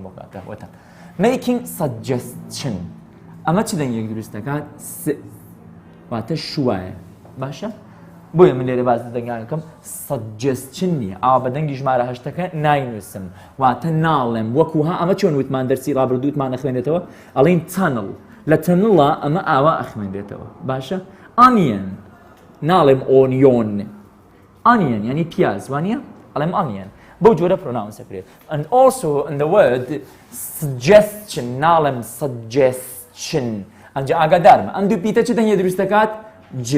بۆ کاتەوەتە making suggestion ئەمە چ دەنگێک دروست دەکات واتە شوایە باشە بۆیە من لێرە باز دەنگانەکەم suggestion نییە ئاوا بە دەنگی ژمارە هەشتەکە ناینووسم واتە ناڵێم وەکوها ئەمە چۆن وتمان دەرسی ڕابردووتمان نەخوێنێتەوە ئەڵین تەنڵ لە تەنڵە ئەمە ئاوا ئەخوێنرێتەوە باشە onion ناڵێم onion onion یعنی پیاز وانە ئەڵێم onion بۆ جۆرە پرۆناونس دەکرێت and also in the word suggestion ناڵێم suggestion ئەنجا ئاگادارمە ئەم دوو پیتە چ دەنگێک دروست دەکات ج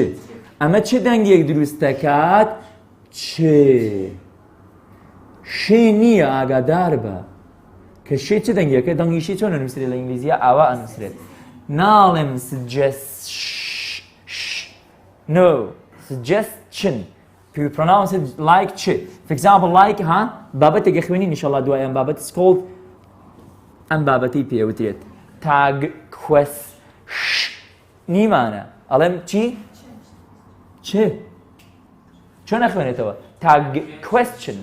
ئەمە چ دەنگێک دروست دەکات شێ نییە ئاگادار بە کە شێ چ دەنگێکە دەنگیشی چۆن نووسێت لە ئینگلیزیە ئاوا ئەنووسرێت ناڵێم suggestion we pronounce it like ch for example like ها بابەتێک خوێنین ئینشاءالله دوای ئەم بابەت is called ئەم بابەتی پێوترێت tag quest نیمانە ئەڵێم چی چۆن نەخوێنێتەوە tag question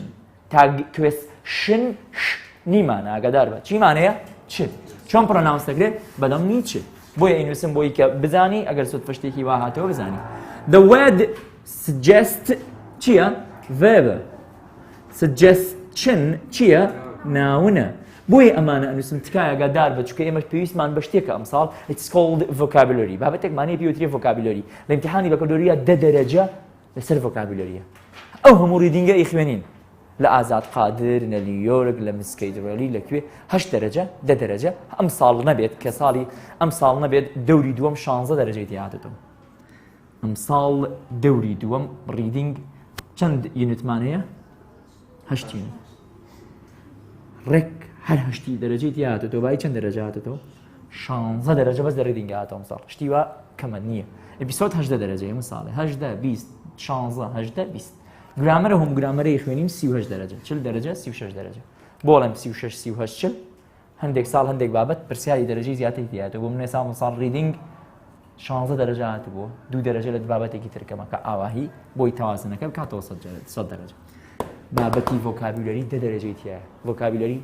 نیمانە ئاگادار بە چی مانەیە چ چۆن پرۆناونس دەکرێت بەدەم نی چ بۆیە ئینووسم بۆی کە بزانی ئەگەر سوت پشتێکی وا هاتەوە بزانی the word suggest چییە verb suggestion چییە ناونە بۆیە ئەمانە ئەنووسم تکایە ئاگادار بە چونکە ئێمە پێویستمان بە شتێکە ئەمساڵ it's called vocabulary بابەتێکمانەیە پێوترێ vocabulary لە ئیمتیحانی بەکەلۆریە 10 دەرەجە لەسەر vocabularyە ئەو هەموو ریدینگە ئیخوێنین لە ئازاد قادر لە نیویۆرک لە مسکەیت ڕێلی لەکوێ 8 دەرەجە 10 دەرەجە ئەم ساڵ نەبێت کە ساڵی ئەم ساڵ نەبێت دەوری دووەم 16 دەرەجەی تیاتێتەوە ئەم ساڵ دەوری دووەم ریدینگ چەند یونتمانەیە 8 یونت ڕێک هەر 8 دەرەجەی تیاتێتەوە بای چەند دەرەجە هاتێتەوە 16 دەرەجە بەس لە ریدینگ هاتەوە ساڵ شتی وا کەمە نییە ئەپیسۆد 8 دەرەجەیە مساڵێ 8 20 16 8 20 گرامەرە هەم گرامەرەی خوێنیم 38 دەرەجە 40 دەرەجە 36 دەرەجە بۆڵێم 36 38 40 هەندێک ساڵ هەندێک بابەت پرسیاری دەرەجەی زیاتری دیاتەوە بۆ منێ ساڵ ریدینگ 16 دەرەجە هاتبووە 2 دەرەجە لە بابەتێکی ترکەمە کە ئاواهی بۆی تەوازنەکە بکاتەوە 100 دەرەجە بابەتی vocabulary 10 دەرەجەی تایە vocabulary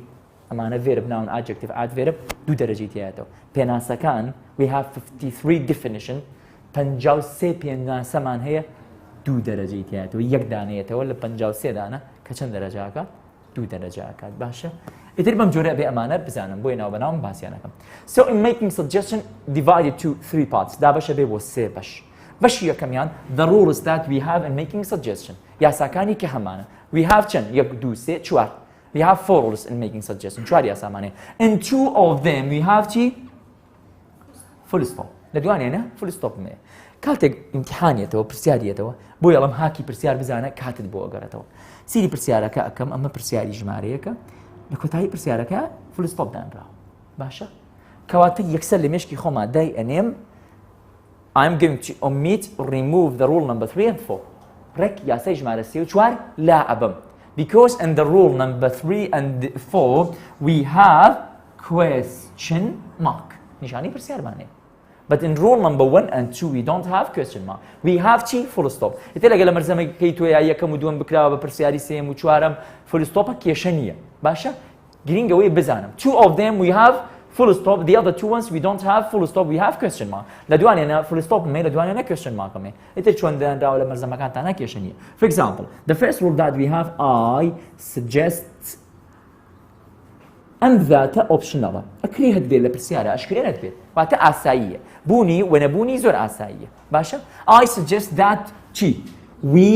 ئەمانە verb noun adjective adverb 2 دەرەجەی تایەتەوە پێناسەکان we have 53 definition 53 پێناسەمان هەیە 2 دەرەجەی تایەتەوە یەک دانەیەتەوە لە 53 دانە کە چەند دەرەجاکە 2 دەرەجاکات باشە ئیتر بەم جۆرە بێ ئەمانە بزانم بۆی ناو بەناوم باسییانەکەم so in making suggestion divided to 3 parts دا بەشە بێ بۆ 3 بەشی یەکەمیان the rules that we have in making suggestion یاساکانی کە هەمانە we have چەند 1 2 3 4 we have 4 rules in making suggestion 4 یاسامانەیە in 2 of them we have چی full stop لە دوانێنە full stop مێ کاتێک ئیمتیحانیەتەوە پرسیارەتەوە بۆ یەڵم هاکی پرسیار بزانە کاتت بۆ ئەگەڕێتەوە سیری پرسیارەکە ئەەکەم ئەمە پرسیاری ژمارەیەکە لە کۆتایی پرسیارەکە فول ستۆپ دانراوە باشە کەواتە یەکسەر لە مێشکی خۆمان دای ئەنێم I'm going to omit remove the rule number 3 and 4 ڕێک یاسای ژمارە 3 و 4 لا ئەبم because in the rule number 3 and 4 we have question mark نیشانی پرسیارمانەیە But in rule number 1 and 2 we don't have question mark. We have chi full stop. إتلا قال مرزمة كي تويا يكم ودون بكرة ببرسياري سيم وشوارم full stop كيشانية. باشا green away بزانم. 2 of them we have full stop. The other 2 ones we don't have full stop. We have question mark. لدواني أنا full stop مي لدواني أنا question mark مي. إتلا شو عندنا راولا مرزمة كانت أنا كيشانية. For example, the first rule that we have I suggest ئەم ذاتە ئۆپشنەڵە ئەکرێ هەدبێت لە پرسیارە ئەشکرێ نەدبێت واتە ئاساییە بوونی وەنەبوونی زۆر ئاساییە باشە I suggest that چی we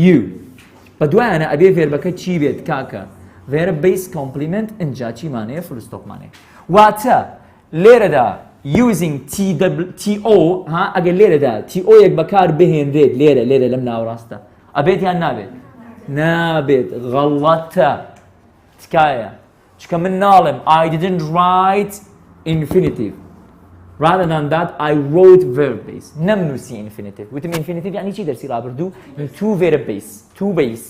you بە دوایانە ئەبێ ڤێربەکە چی بێت کاکە verb based complement ئینجا چیمانەیە full stopمانەیە واتە لێرەدا using to ها ئەگەر لێرەدا to یەک بەکار بهێنرێت لێرە لەم ناوڕاستە ئەبێت یان نابێت غەڵەتە تکایە چکە من ناڵم I didn't write infinitive rather than that I wrote verb base نەمنووسی infinitive وتم infinitive یعنی چی دەرسی ڕابردوو to verb base to base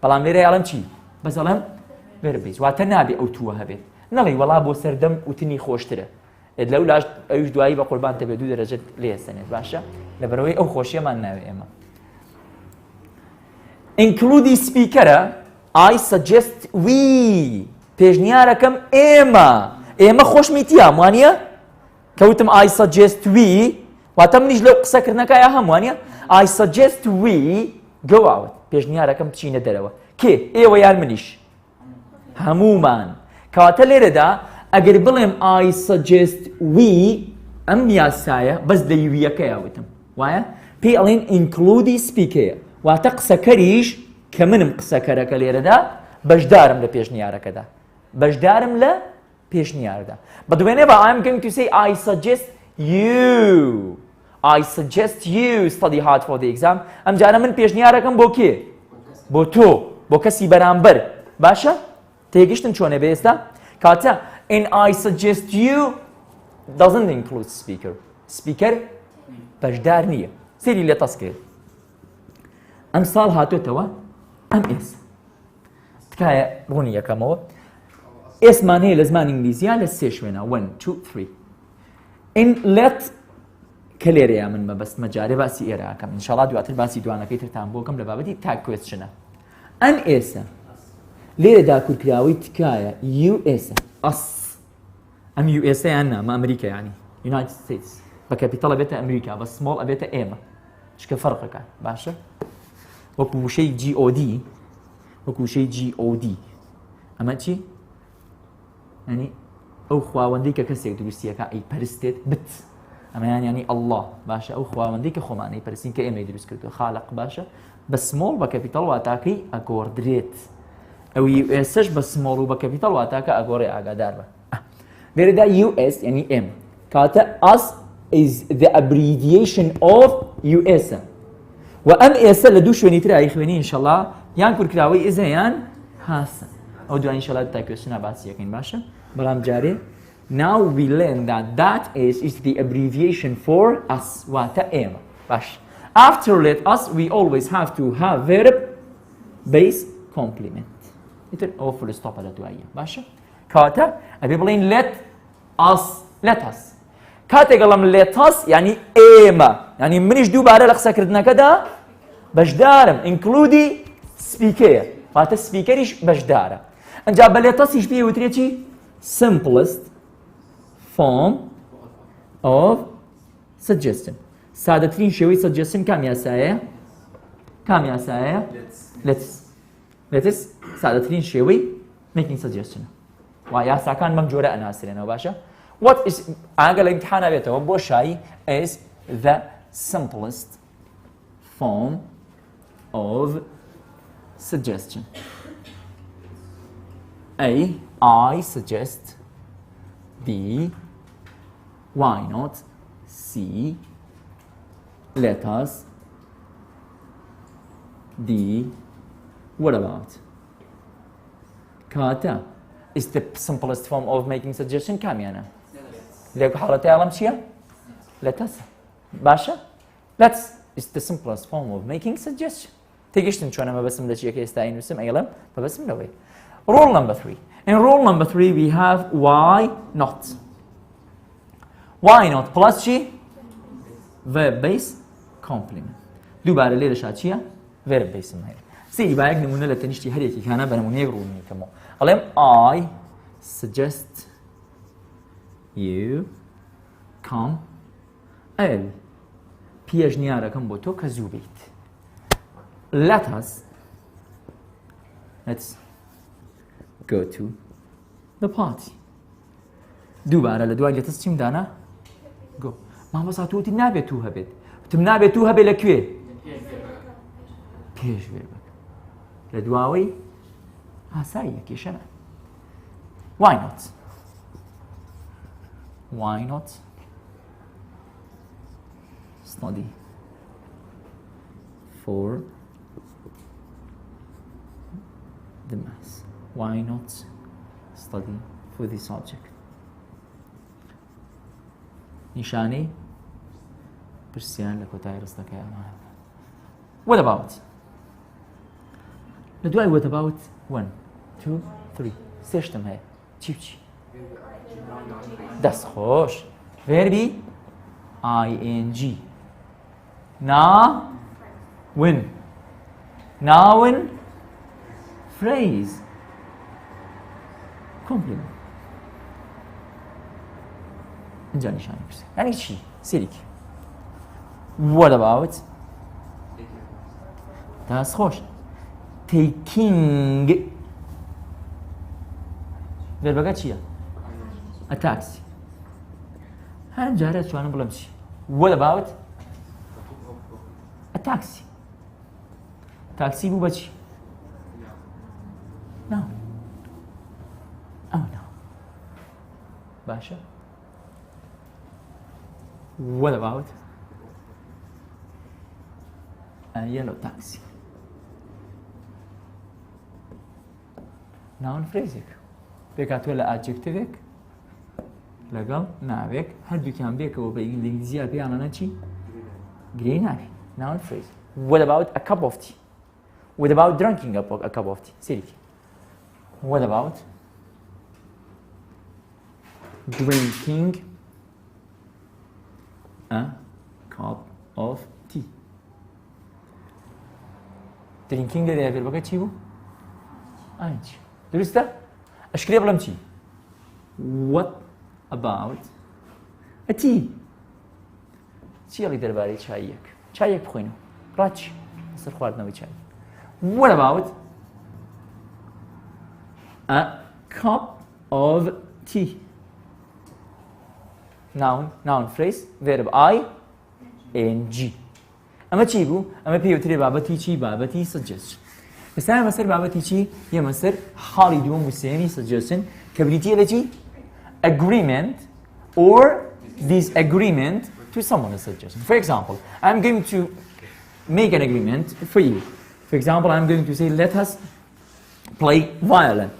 بەڵام لێرە یاڵم چی بەس ئەڵم verb base واتە نابێ ئەو تووە هەبێت نەڵێ وەڵا بۆ سەردەم وتنی خۆشترە لەو لاش ئەوش دوایی بە قوربان تەبێ 2 دەرەجەت لێسەنێت باشە لەبەرەوەی ئەو خۆشیەمان ناوێ ئێمە include speaker I suggest we پێشنیارەکەم ئێمە خۆشمیتیە وانە کەوتم I suggest we واتە منیش لەو قسەکردنەکەیە هەموانە I suggest we go out پێشنیارەکەم بچینە دەرەوە کێ ئێوە یان منیش هەمومان کەواتە لێرەدا ئەگەر بڵێم I suggest we ئەم یاسایە بەس لە یویەکەیە وتم وایە پێی ئەڵێن include speaker واتە قسەکەریش کە منم قسەکەرەکە لێرەدا بەشدارم لە پێشنیارەکەدا بەشدارم لە پێشنیاردا بەدوێنێ بە I'm going to say I suggest you study hard for the exam ئەم جارە من پێشنیارەکەم بۆ کێ بۆ تۆ بۆ کەسی بەرامبەر باشە تێگەشتن چۆنە بێ ئێستا کاتە and I suggest you doesn't include speaker بەشدار نییە سێری لێ تەس کرد ئەم ساڵ هاتوێتەوە ئەم ئێس تکایە ڕوونی یەکەمەوە ئێسمان هەیە لە زمان ئینگلیزیە لە سێ شوێنە 1 2 3 in let کە لێرەیە من مەبەستمە جارێ باسی ئێرەکەم ئینشاڵڵا دواتر باسی دوانەکەی ترتان بۆکەم لە بابەتی تاگ کوێستشنە ئەم ئێسە لێرە داکورکراوەی تکایە US ئەس ئەم US یان نامە ئەمریکا یانی United States بە کەپیتەڵ ئەبێتە ئەمریکا بە سمۆڵ ئەبێتە ئێمە چکە فەرقەکە باشە وەکو وشەی GOD وەکو وشەی GOD ئەمە چی؟ ینی ئەو خواوەندەی کە کەسێک دروستیەکە ئەی پەرستێت بت ئەمەیان ینی ئەڵڵا باشە ئەو خواوەندەی کە خۆمانەی پەرستین کە ئێمەی دروست کردووە خالق باشە بە سمۆڵ بە کەپیتەڵ واتاکەی ئەگۆڕدرێت ئەو USش بە سمۆڵ و بە کەپیتەڵ واتاکە ئەگۆڕێ ئاگادار بە لێرەدا US ینی M کاتە us is the abbreviation of US و ئەم ئێسە لە دوو شوێنی تر ئایخوێنی ئینشەڵڵا یان کورکراوەی ئێزە یان هاسە ئەو دوای ئینشەڵڵا تا کوێستشنە باسی یەکەین باشە بەڵام جارێ now we learn that is the abbreviation for us واتە ئێمە باش after let us we always have to have verb base complement ئیتر ئەوە full stop لە دواییە باشە کاتە ئەبێ بڵێن let us کاتێک گەڵم let us یعنی ئێمە یعنی منیش دووبارە لە قسەکردنەکەدا بەشدارم include speaker واتە سپیکەریش بەشدارە ئەنجا بە let us هیچ پێی وترێکی simplest form of suggestion سادەترین شێوەی suggestion کام یاسایە let's سادەترین شێوەی making suggestion وا یاساکان بەم جۆرە ئەناسرێنەوە باشە what is ئاگە لە ئیمتحانە بێتەوە بۆ شایی is the simplest form of suggestion A I suggest B why not C let us D what about kata is the simplest form of making suggestion كاميانا ليك حالتي علم شيء let us باشا let's is the simplest form of making suggestion تيجيشتن شو أنا ما بسم لشيء كيستعين بسم أيلم فبسم لوي rule number 3 in rule number 3 we have why not plus شيء verb base complement دوباره ليه شاتشيا verb base مهير سي بايك نمونة لتنشتي هريكي كان بنمونة rule كمو قلهم I suggest you come ال پیشنیارەکەم بۆ تۆ کە زوو بیت let's go to the party دووبارە لە دوای لێتەس چیم دانا go مامۆستا تۆ وتی نابێت تو هەبێت وتم نابێت تو هەبێت لەکوێ پێش وێ بک لە دواوەی ئاساییە کێشەنە why not study for the maths why not study for the subject نیشانەی پرسیان لە کۆتایی ڕستەکەی ئەمانە what about لە دوای what about 1 2 3 سێشتم هەیە چی دەست خۆش verbi ing noun phrase compliment اینجا نشانی برسه یعنی چی؟ سریک what about دەست خۆش taking verبەکە چییە؟ a taxi هەر جارە توانم بڵێم چی؟ what about a taxi تاکسی بوو بەچی؟ ناو ئەوە ناو باشە what about a yellow taxi noun phrasێک پێکاتوە لە ئادجکتیڤێک لەگەڵ ناوێک هەردووکیان بێکەوە بە ئینگلیزیە پێیانەنە چی؟ گرێی ناوی noun phrase what about a cup of tea what about drinking a cup of tea سێریکی what about drinking a cup of tea drinking لە verبەکە چی بوو؟ ئاچ دروستە؟ ئەشکرێ بڵێم چی؟ what about a tea چیەڵی دەربارەی چاییەک چایەک بخۆینەوە ڕاچی سەر خواردنەوەی چای what about a cup of tea noun phrase verb ing ئەمە چی بوو؟ ئەمە پێوترێ بابەتی چی؟ بابەتی suggestion ئێستا بەسەر بابەتی چی؟ ئێمە سەر حاڵی دووەم و سێمی suggestion کە بریتیە لە چی؟ agreement or disagreement to someone's suggestion. For example, I'm going to make an agreement for you. For example, I'm going to say, let us play violin.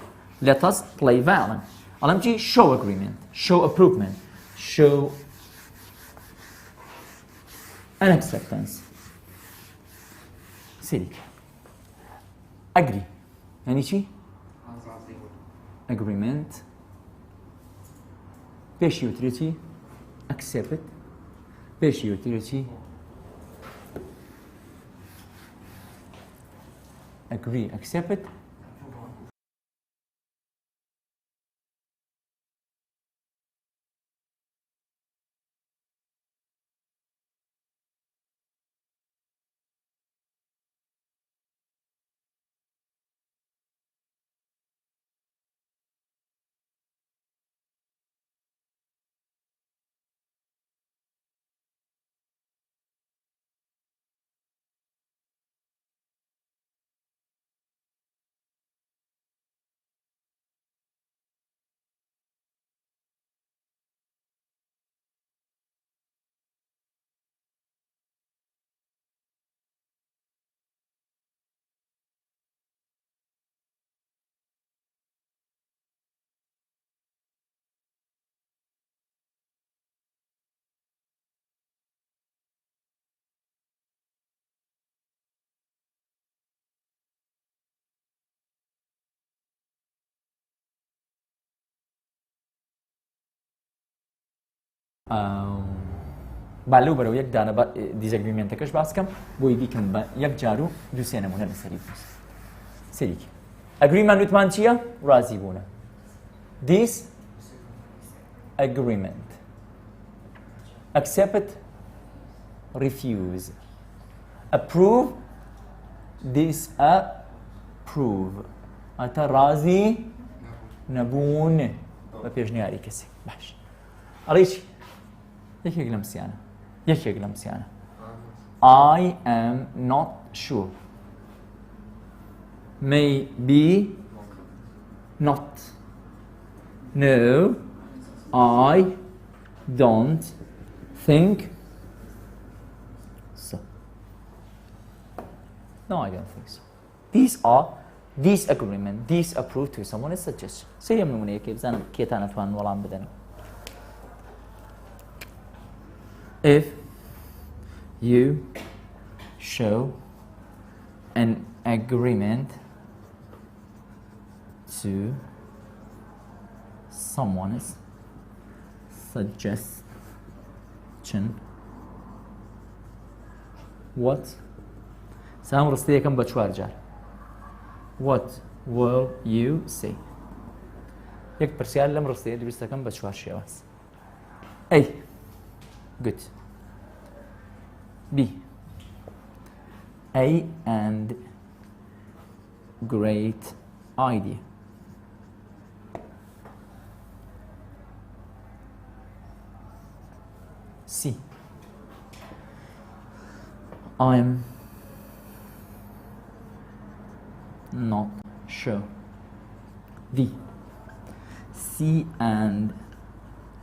Let us play violin. I'll show agreement, show approval, show an acceptance. سيرك. Agree. يعني شي؟ agreement. بيش يوتريتي accept it بيش يوتريتي agree accept it بالو برو یک دانه با دیزاگریمنتەکەش باسکەم بۆی بیکەم بە یەک جار و دووسێ نمونە لەسەری بووس سەریکی ئەگریمەنت وتمان چییە؟ ڕازی بوونە disagreement accept refuse approve disapprove ئەتە ڕازی نەبوون بە پێشنیاری کەسێک باش ئەڵێ یەکێک لەم سیانە I am not sure maybe not no I don't think so no I don't think so these are disagreement disapprove to someone's suggestion سەریم نمونەیەکێ بزانم کێتان ئەتوانن وەڵام بدەن If you show an agreement to someone's suggestion, what? سام ڕستەیەکەم بە 4 جار. What will you say? یەک پرسیار لەم ڕستەیە دروست دەکەم بە چوار شێواز. A. Good. B. A and great idea. C. I'm not sure. D. C and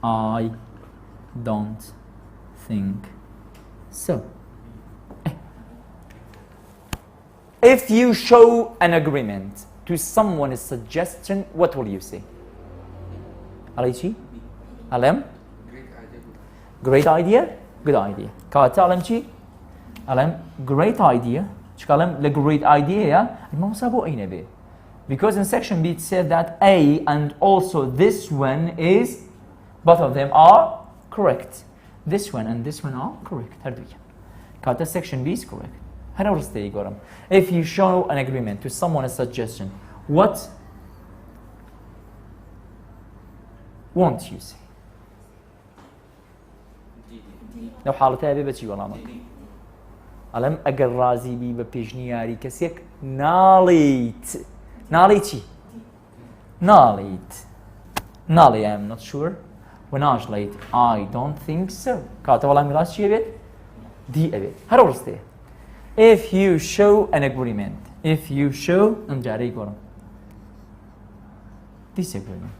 I don't think so. If you show an agreement to someone's suggestion, what will you say? عليشي؟ علم؟ Great idea? Good idea. كاتا علم شي؟ علم great idea. شو علم the great idea يا؟ ما سابو أين به؟ Because in section B it said that A and also this one is, both of them are correct. This one and this one are correct. هردوية. كاتا section B is correct. هنا ورستي يقولم. If you show an agreement to someone a suggestion, what won't you say? لو حالتها بيبتشي والله ما. علم أجر رازي بي ببيجنياري كسيك ناليت. ناليتي. ناليت. نالي I'm not sure. وناجليت I don't think so. كاتا والله ميراث شيء بيت. دي أبيت. هذا ورستي. If you show an agreement, if you show disagreement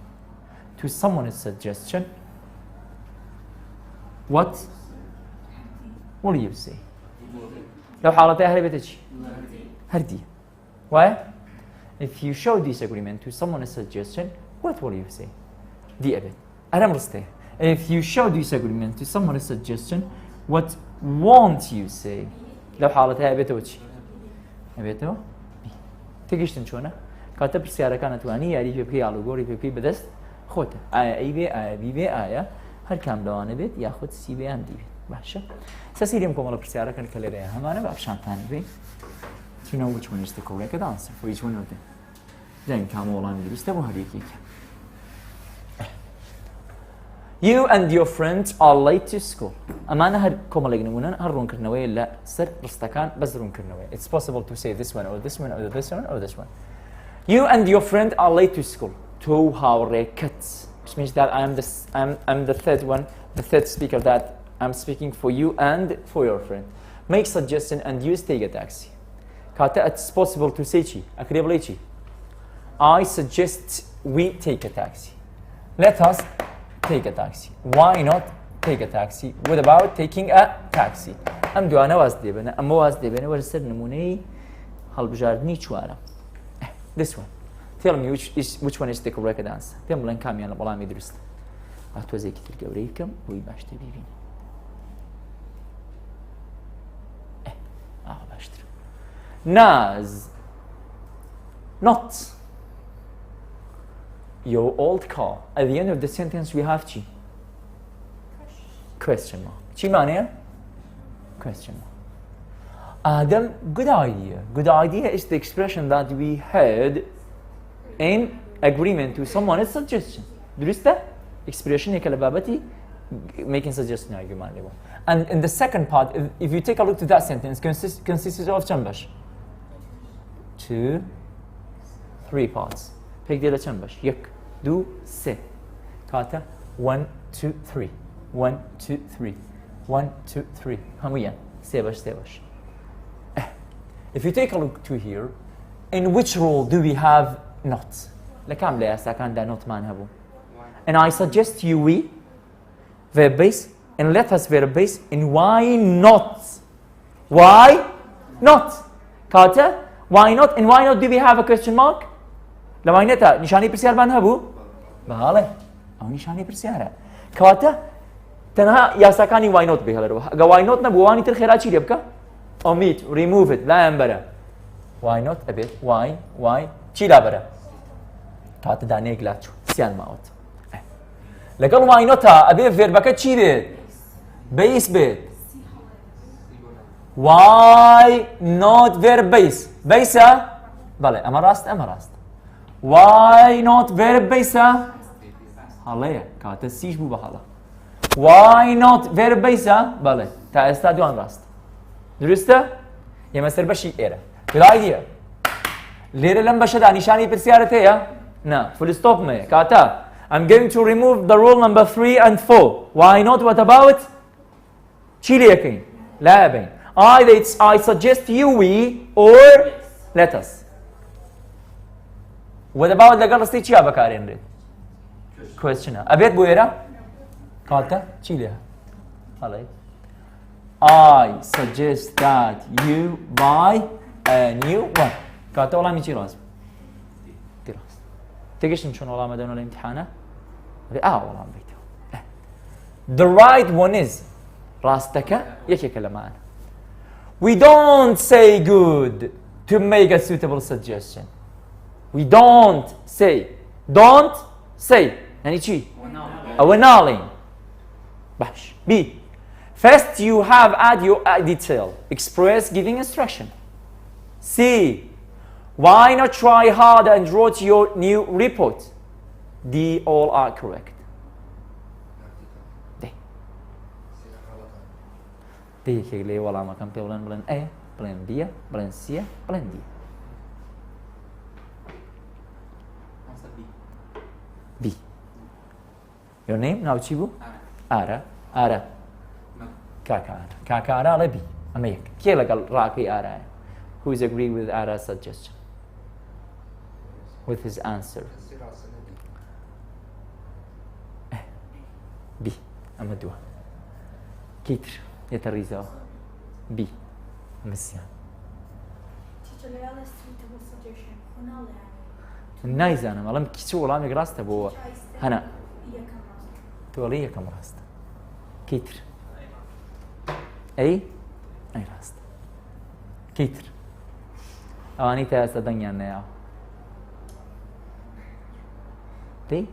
to someone's suggestion, what will you say? لو حالتها هل بتجي؟ هردي. Why? If you show disagreement to someone's suggestion, what will you say? دي أبد. أنا مرستي. If you show disagreement to someone's suggestion, what won't you say? لو حالتها بيتوتشي بيتو تيجيشتن شونه كاتب السيارة كانت واني ياري بيبكي على جوري بيبكي بدست خوته اي بي اي بي بي اي هر كام دوانه بيت ياخذ سي بي ام دي بيت باشا ساسيريم كومال السيارة كان كليريا همانه بابشان ثاني بي to know which one is the correct answer for each one of them زين كام والله درسته وهريكي You and your friends are late to school. أمانة هر كم اللي يقولون هرون كرنوي لا سر رستكان بس رون كرنوي. It's possible to say this one or this one or this one or this one. You and your friend are late to school. To hareket, which means that I'm the third one, the third speaker that I'm speaking for you and for your friend. Make suggestion and use take a taxi. Kata it's possible to say chi. أقرب chi. I suggest we take a taxi. Let us take a taxi. Why not take a taxi? What about taking a taxi? أم دو أنا واسدي بنا أم واسدي بنا ورسل نموني هالبجاردني شوارا. This one. Tell me which one is the correct answer. Tell me كم يعني والله مدرست. أتوزي كتير قبريكم ويباشتري بيبين. باشتري. Naz. Not. Your old car. At the end of the sentence we have chi. Question mark. Chi معناها? Question mark. Adam, good idea. Good idea is the expression that we heard in agreement to someone's suggestion. درسته? Expression كلبابتي making suggestion argument. And in the second part, if you take a look to that sentence, consists of chambers. 2, 3 parts. Pick the chambers. Yek. Do se. Kata 1, 2, 3. 1, 2, 3. 1, 2, 3. Hamiyan. Sebash. If you take a look to here, in which rule do we have not? لكام لا ساكن دا not man هبو. And I suggest you we verb base and let us verb base in why not? Why not? Kata why not? And why not do we have a question mark? لما ينتا نشاني برسيار بان هبو بهاله أو نشاني برسيارة كواتا تنها يا ساكاني why not بهاله روح why not نبو واني ترخيرات شيء يبكى omit remove it لا ينبرا why not a bit why شيء لا برا كواتا داني قلاتشو سيان ماوت لقال why not أبي فيربكة شيء بيت base بيت why not verb base بيسا بله أما راست Why not verb base? هەڵەیە کاتە سیش بوو بە هەڵە why not verb بیسە بەڵێ تا ئێستا دوان ڕاست دروستە ئێمە سەر بەشی ئێرە دوای دیە لێرە لەم بەشەدا نیشانی پرسیارت هەیە نا full stop مەیە کاتە I'm going to remove the rule number 3 and 4 why not what about چی لێکەین لا بین either it's I suggest you we or let us what about لەگەڵ ڕستی چیا بەکارێنرێت question ئەبێت بۆ ئێرە کاتە چی لێ هەڵێ I suggest that you buy a new one کاتە وەڵامی چی ڕاست ڕاست تێگەشتن چۆن وەڵامە دەنەوە لە ئیمتحانە وەڵام بیتەوە the right one is ڕاستەکە یەکێکە لەمانە we don't say good to make a suitable suggestion we don't say یعنی چی ئەوە ناڵێن باش B first you have add your detail express giving instruction C why not try harder and write your new report D all are correct D یەکێک لێ وەڵامەکەم پێ بڵێن A بڵێن B بڵێن C بڵێن D B your name ناوچی بوو ئارە کاکە ئارە بی ئەمە یەک کێ لەگەڵ ڕاکەی ئارایە who is agree with Ara's suggestion with his answer B ئەمە دووە کیتر یەتە ڕیزەوە B ئەمەسیان نایزانم ئەڵم کیچ وەڵامێک ڕاستە بۆ هەنا تۆڵی یەکەم ڕاستە کیتر ئەی ڕاستە کیتر ئەوانەی تا ئێستا دەنگیان نەیاوە دەی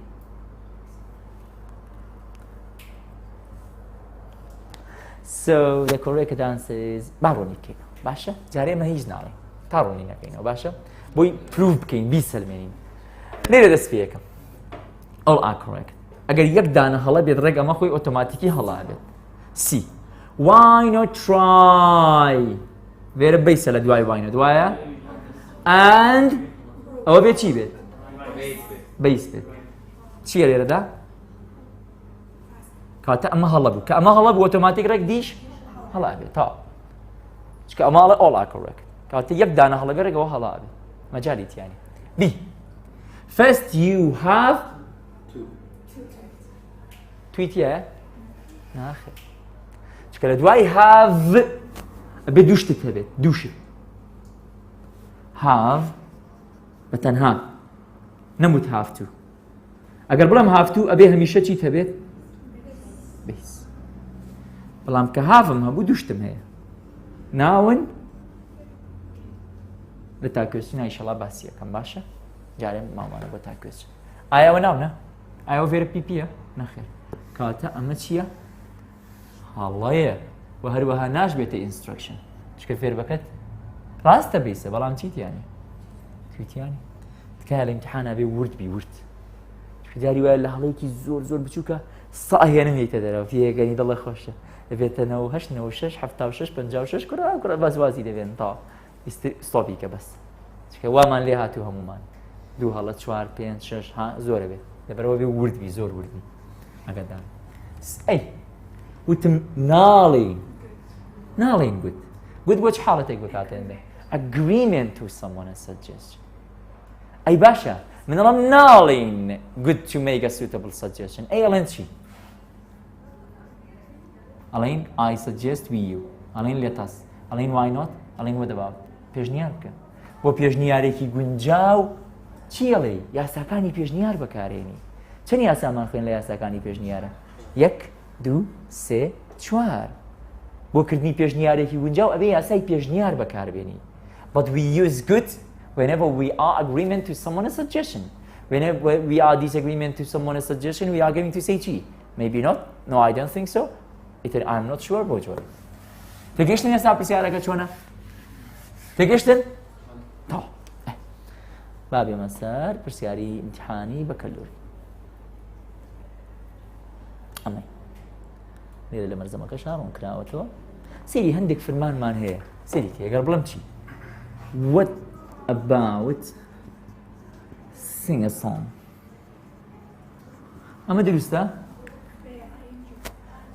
so the correct answer is با ڕۆنی بکەینەوە باشە جارێ ئێمە هیچ ناڵێن تا ڕۆنی نەکەینەوە باشە بۆی پروف بکەین بیسەلمێنین لێرە دەست پێ یەکەم all are correct ئەگەر یەک دانە هەڵە بێت ڕێک ئەمە خۆی ئۆتۆماتیکی هەڵا بێت C why not try وێرە بیسە لە دوای why not وایە and ئەوە بێت چی بێت بیس بێت چیە لێرەدا کاتە ئەمە هەڵە بوو کە ئەمە هەڵە بوو ئۆتۆماتیک ڕێک دیش هەڵا بێت تا چکە ئەماڵە all are correct کاتە یەک دانە هەڵە بێرەگەوە هەڵا بێت مەجالی تیانی B first you have تویتیە ناخێت چکە لە دوای have ئەبێ دووشتت هەبێت دووشت have بە تەنها نەموت have to ئەگەر بڵێم have to ئەبێ هەمیشە چیت هەبێت بیس بەڵام کە هاڤم هەبوو دووشتم هەیە ناون لە تاکوێستن ئایشەڵا باسی یەکەم باشە جارێم ماوانە بۆ تاکوێست ئایاوە ناونە ئایەوە فێرە پیپیە نەخێر کاتە ئەمە چییە هەڵەیە و هەروەها ناشبێتە ئینسترکشن چکە فێر بکەت ڕاستە بیسە بەڵام چیتیانی تویتیانی تکایە لە ئیمتحانە بێ ورد بی ورد چکە جاری وایە لە هەڵەیەکی زۆر بچووکە سەهێنێتە دەرەوە فیەکەنی دڵە خۆشە دەبێتە 98 96 76 56 کوڕە بەزوازی دەبێن تا ستۆپیکە بەس چکە وامان لێ هاتوو هەمومان دوو هەڵە 4 5 6 زۆرە بێت لەبەرەوە بێ وردبی زۆر وردبی ئەگەدان ئەی وتم ناڵێن گوت بۆ چ حاڵەتێک بکاتێن بێ agreement to someone a suggestion ئەی باشە من ئەڵەم ناڵێن good to make a suitable suggestion ئەی ئەڵێن چی ئەڵێن I suggest we you ئەڵێن let us ئەڵێن why not ئەڵێن what about پێشنیار بکە بۆ پێشنیارێکی گونجاو چی ئەڵێ یاساکانی پێشنیار بەکارێنی چەند یاسامان خوێن لە یاساکانی پێشنیارە 1 2 3 4 بۆ کردنی پێشنیارێکی گونجاو ئەبێ یاسای پێشنیار بەکاربێنی but we use good whenever we are agreement to someone a suggestion whenever we are disagreement to someone a suggestion we are going to say chi maybe not no I don't think so I'm not sure بۆ جۆرە تێگەشتن ئێستا پرسیارەکە چۆنە تێگەشتن تا با بێمە سەر پرسیاری ئیمتیحانی بە کەلۆری ئەمەی لێرە لە مەرزەمەکەش ڕوون کراوەتەوە سێری هەندێک فرمانمان هەیە سێری ئەگەر بڵم چی what about sing a song ئەمە دروستە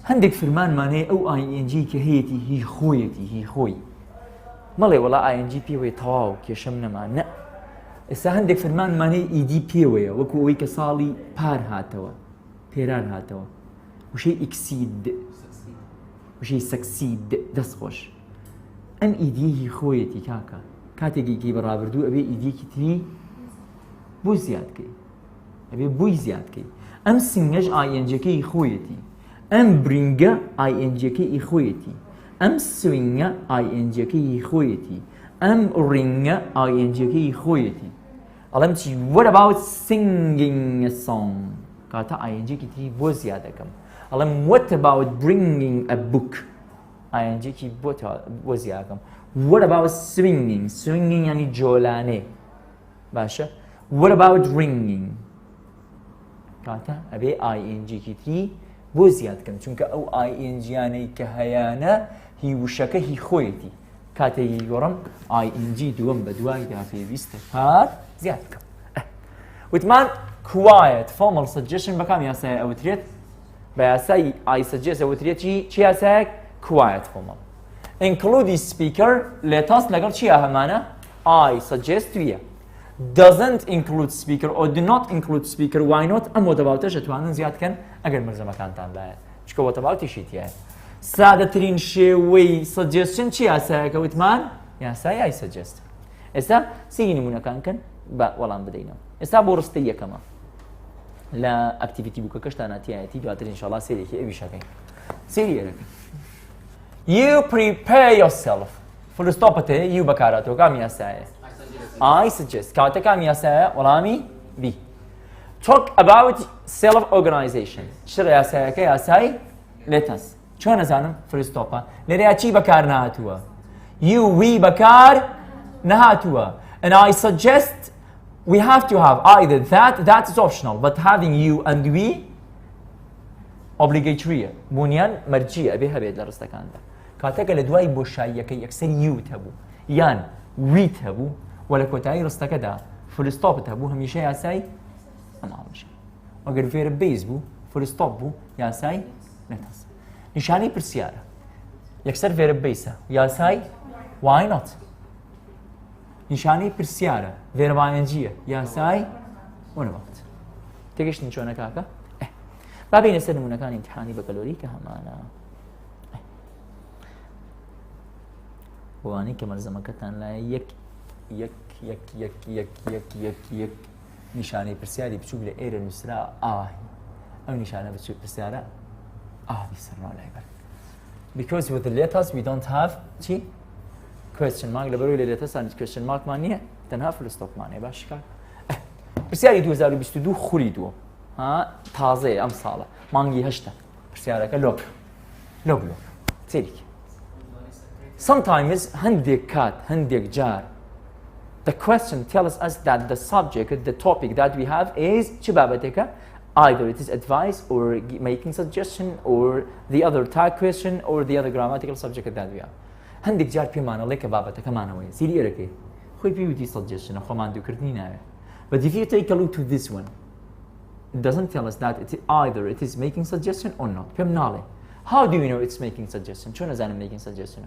هەندێک فرمانمان هەیە ئەو ING کە هەیەی هی خۆیەتی هی خۆی مەڵێ وەڵا ING پێوەیە تەواو کێشەم نەمان نە ئێستا هەندێک فرمانمان هەیە ED پێوەیە وەکو ئەوەی کە ساڵی پار هاتەوە پێران هاتەوە وشەی ئیکسید وشەی سەکسید دەستخۆش ئەم ED هی خۆیەتی کاکە کاتێکی بەڕابردوو ئەبێ ئیدیکی تری بۆ زیادکەی ئەبێ بۆی زیادکەی ئەم سنگەش ئاینجەکەی خۆیەتی ئەم برینگە ئاینجەکەی خۆیەتی ئەم سوینگە ئاینجەکەی خۆیەتی ئەم ڕینگە ئاینجەکەی خۆیەتی ئەڵێم چی what about singing a song کاتە ئاینجێکی تری بۆ زیادەکەم ئەڵێم what about bringing a book ئاینجێکی بۆ زیادەکەم what about swinging swinging یعنی جۆلانێ باشە what about ringing کاتە ئەبێ ئاینجێکی تری بۆ زیادکەم چونکە ئەو ئاینجیانەی کە هەیانە هی وشەکە هی خۆیەتی کاتێکی گۆڕم ING دووەم بە دوایدا پێویستە پار زیاد بکەم وتمان quiet formal suggestion بە کام یاسایە ئەوترێت بە یاسای I suggest ئەوترێت چی یاسایەک quiet formal include speaker لێتاس لەگەڵ چیە هەمانە I suggest ویە doesn't include speaker or do not include speaker why not ئەم وەتەباوتەش دەتوانن زیادکەن ئەگەر مەرزەمەکانتان لایە چکە وەتەباوتیشی تایە سادەترین شێوەی سەجێستن چی یاسایەکە وتمان یاسای I suggest ئێستا سێری نمونونەکان کەن بە وەڵام بدەینەوە ئێستا بۆ ڕستەی یەکەمە لە ئەکتیڤیتی بووکەکەشتان ناتیایەتی دواتر ئینشاڵڵا سێرێکی ئەویشەکەین سێری ئێرەکە you prepare yourself فولستۆپت هەیە you بەکاراتەوە کام یاسایە I suggest کاتە کام یاسایە وەڵامی B talk about self-organization شڕ یاسایەکە یاسای لێتەس چۆن نەزانم فولستۆپە لێرەیە چی بەکار نهاتووە you we بەکار نهاتووە and I suggest we have to have either that is optional but having you and we obligatory بوونیان مەرجیە ئەبێ هەبێت لە ڕستەکاندا کاتێکە لە دوای بۆشاییەکەی یەکسەر یوت هەبوو یان ویت هەبوو و لە کۆتایی ڕستەکەدا فولستۆپت هەبوو هەمیشە یاسای ئەماڵەشە ئەگەر فێرە بیس بوو فولستۆپ بوو یاسای نەتەس نیشانەی پرسیارە یەکسەر فێرە بیسە یاسای why not نیشانەی پرسیارە ڤێربایەنجیە یاسای وەنەوەت تێگەشتن چۆنە کاکە با بینە سەر نمونونەکانی ئیمتیحانی بە کەلۆری کە هەمانە بۆوانەی کە مەرزەمەکەتان لایە یەک نیشانەی پرسیاری بچووک لە ئێرە نووسرا ئاهی ئەو نیشانە بچووک پرسیارە ئاهی سەرما لای بەر because with the letters we don't have چی question mark لەبەرەوەی لە لێتەسانی question markمان نییە تەنها فولستۆپمانەیە باش کار پرسیاری 2022 خوری دووە تازەیە ئەم ساڵە مانگی هەشتە پرسیارەکە لۆک سێریکە sometimes هەندێک کات هەندێک جار the question tells us that the subject the topic that we have is چی بابەتێکە either it is advice or making suggestion or the other tag question or the other grammatical subject that we have هەندێک جار پێمانەڵێ کە بابەتەکەمانەوەیە سیری ئێرەکەی خۆی پێویستی سەجێشنە خۆمان دووکردنی ناوێت but if you take a look to this one it doesn't tell us that either it is making suggestion or not پێم ناڵێ how do you know it's making suggestion چۆن نەزانم making suggestion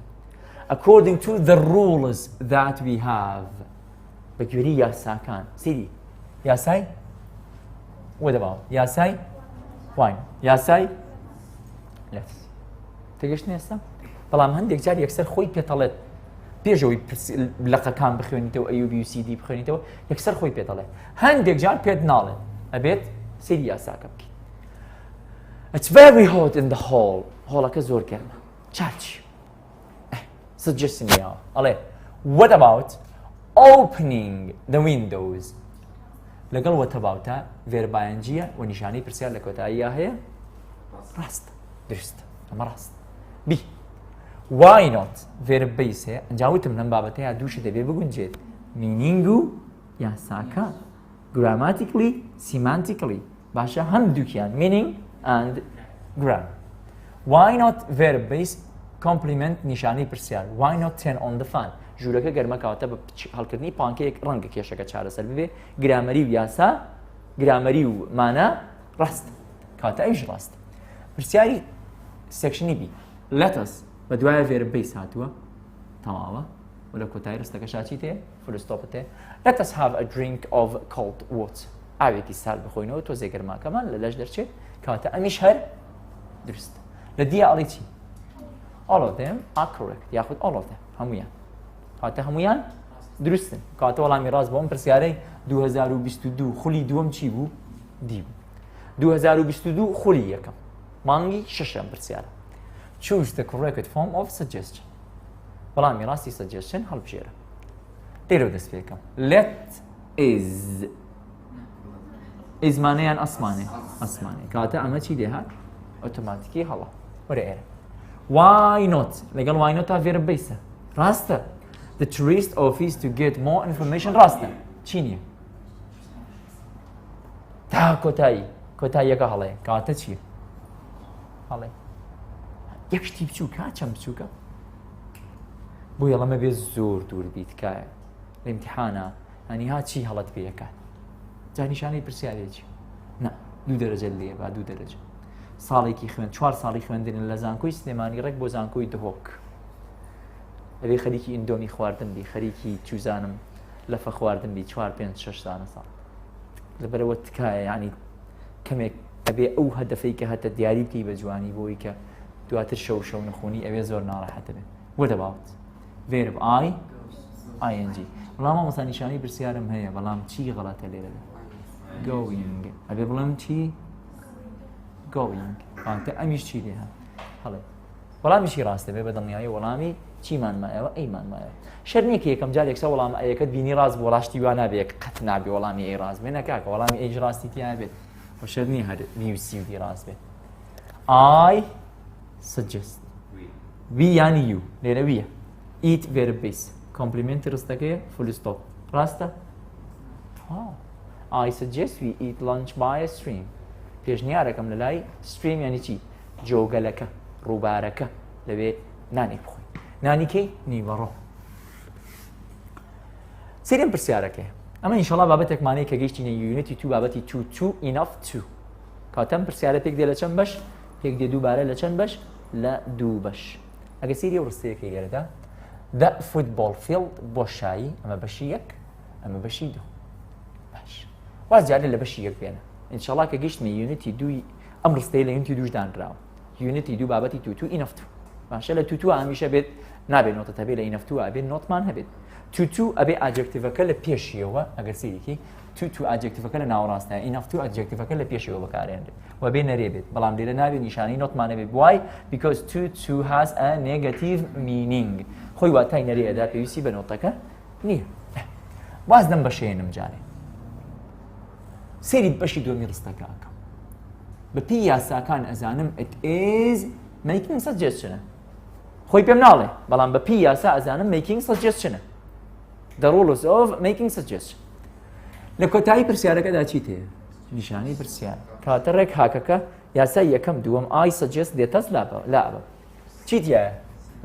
according to the rules that we have بەگوێرەی یاساکان سیری یاسای what about یاسای why یاسای let's تێگەشتنی ئێستا بەڵام هەندێک جار یەکسەر خۆی پێتەڵێت پێشەوەی لەقەکان بخوێنیتەوە AUBCD بخوێنیتەوە یەکسەر خۆی پێتەڵێت هەندێک جار پێت ناڵێت ئەبێت سێری یاساکە بکەیت it's very hot in the hall هۆڵەکە زۆر گەرمە چاچی suggestion ئەڵێ what about opening the windows لەگەڵ وەتەباوتە ڤێربایەنجیە و نیشانەی پرسیار لە کۆتاییە هەیە ڕاستە درستە ئەمە ڕاستە B why not verb base هەیە ئەنجاوتم لەم بابەتەیە دووشە دەبێ بگونجێت meaning و یاساکە grammatically semantically باشە هەم دووکیان meaning and grammar. Why not verb base complement نیشانەی پرسیار. Why not turn on the fan؟ ژوورەکە گەرمەکەواتە بە هەڵکردنی پانکەیەک ڕەنگە کێشەکە چارەسەر ببێ. گرامەری و یاسا، گرامەری و مانە ڕاست. کاتە ئەویش ڕاست. پرسیاری سێکشنی بی. Let us بە دوایە verb base هاتووە. تەواوە. و لە کۆتایی ڕستەکەشا چی تێ؟ full stop تێ. Let us have a drink of cold water. ئاوێکی سارد بخۆینەوە تۆ زێگەرماکەمان لە لەش دەرچێت کاتە ئەمیش هەر درست. لە دیە ئەڵێ چی؟ All of them are correct. یاخود all of them. هەمویان. کاتە هەمویان دروستن. کاتە وەڵامی ڕاست بۆ ئەم پرسیارەی 2022 خولی دووەم چی بوو؟ دی بوو. 2022 خولی یەکەم. مانگی شەشەم پرسیارە. Choose the correct form of suggestion. وەڵامی ڕاستی suggestion هەڵبژێرە. لێرە دەست پێکەم. Let is مانەیان ئەسمانێ. ئەسمانێ. کاتە ئەمە چی دێهات؟ ئۆتۆماتیکی هەڵە. وەرە ئێرە. Why not؟ لەگەڵ why not تا verb base. ڕاستە. The tourist office to get more information ڕاستە. چی نییە؟ تا کۆتاییەکە هەڵەیە. کاتە چییە؟ هەڵێ. یەک شتی بچووکە چەند بچووکە؟ بۆیە ئەڵەمە بێ زۆر دوور بیت کایە. لە ئیمتیحانە هەنی ها چی هەڵەت پێ یەکات؟ جا نیشانەی پرسیارێکی. نا 2 دەرەجە لێ با 2 دەرەجە. ساڵێکی خوێن 4 ساڵی خوێندن لە زانکۆی سلێمانی ڕێک بۆ زانکۆی دهۆک. ئەبێ خەریکی ئیندۆمی خواردن بی خەریکی چوزانم لەفە خواردن بی 4-5-6 ساڵ. لەبەرەوە تکایە یعنی کەمێک ئەبێ ئەو هەدەفەی کە هەتە دیاری بکەی بە جوانی بۆی کە دواتر شەو نەخۆنی ئەوێ زۆر ناڕەحەتە بێت. What about verb ing؟ بەڵام مامۆستا نیشانەی پرسیارم هەیە بەڵام چی غەڵەتە لێرەدا؟ going. ئەبێ بڵێم چی؟ going. کاتە ئەمیش چی لێ هات؟ هەڵێ. وەڵامیشی ڕاستە بێ بە دڵنیایی وەڵامی چیمان مایەوە ئەیمان مایەوە. شەر نییە کە یەکەم جار یەکسە وەڵام ئەیەکەت بینی ڕاست بۆ ڕاشتی وان نابێت قەت نابێ وەڵامی ئەی ڕاست بێ نەکاکە وەڵامی ئەیش ڕاستی تیا بێت. و شەر نییە هەر نیوسی ڕاست بێت. I suggest. We یانی you. لێرە ویە. Eat verb base. کۆمپلیمنتی ڕستەکەیە full stop. ڕاستە؟ I suggest we eat lunch by a stream. پێشنیارەکەم لە لای stream یعنی چی؟ جۆگەلەکە، ڕووبارەکە لەوێ نانی بخۆین. نانی کەی؟ نیوەڕۆ. سێرێم پرسیارەکەی. ئەمە ئینشەڵا بابەتێکمانەیە کە گەیشتینە یونیتی 2 بابەتی 2 enough 2. کاتەم پرسیارە پێک دێ لە چەند بەش؟ پێک دێ دووبارە لە چەند بەش؟ لە 2 بەش. ئەگە سێری ئەو ڕستەیەکەی لێرەدا The football field بۆشایی ئەمە بەشی 1 ئەمە بەشی 2. باش. واز جارێ لە بەشی 1 بێنە. ئینشەڵا کە گەیشتمە یونیتی 2 ئەم ڕستەیە لە یونیتی 2 دانراوە. یونیتی 2 بابەتی 2 enough 2. باشە لە 2 هەمیشە بێت نابێت نۆتە هەبێت لە enough 2 ئەبێت نۆتمان هەبێت. 2 ئەبێ ئاجکتیڤەکە لە پێشیەوە ئەگەر سێریکی 2 ئاجکتیڤەکە لە ناوەڕاستایە enough 2 ئاجکتیڤەکە لە پێشەوە بەکارهێنرێت و بێ نەرێ بێت بەڵام لێرە نابێت نیشانەی نۆتمانە بێت. Why? Because 2 has a negative meaning. خۆی واتای نەرێ ئەدا پێویستی بە نۆتەکە نییە. واز دەم بەشێنم جارێ. سێری بەشی دووەمی ڕستەکە ئەکەم. بە پێی یاساکان ئەزانم it is making suggestion. خۆی پێم ناڵێ بەڵام بە پێی یاسا ئەزانم making suggestion. The rules of making suggestion. لە کۆتایی پرسیارەکەدا چی تێ؟ نیشانەی پرسیار. کاتە ڕێک هاکەکە یاسای یەکەم دووەم I suggest let us لا ئەبە. چی تایە؟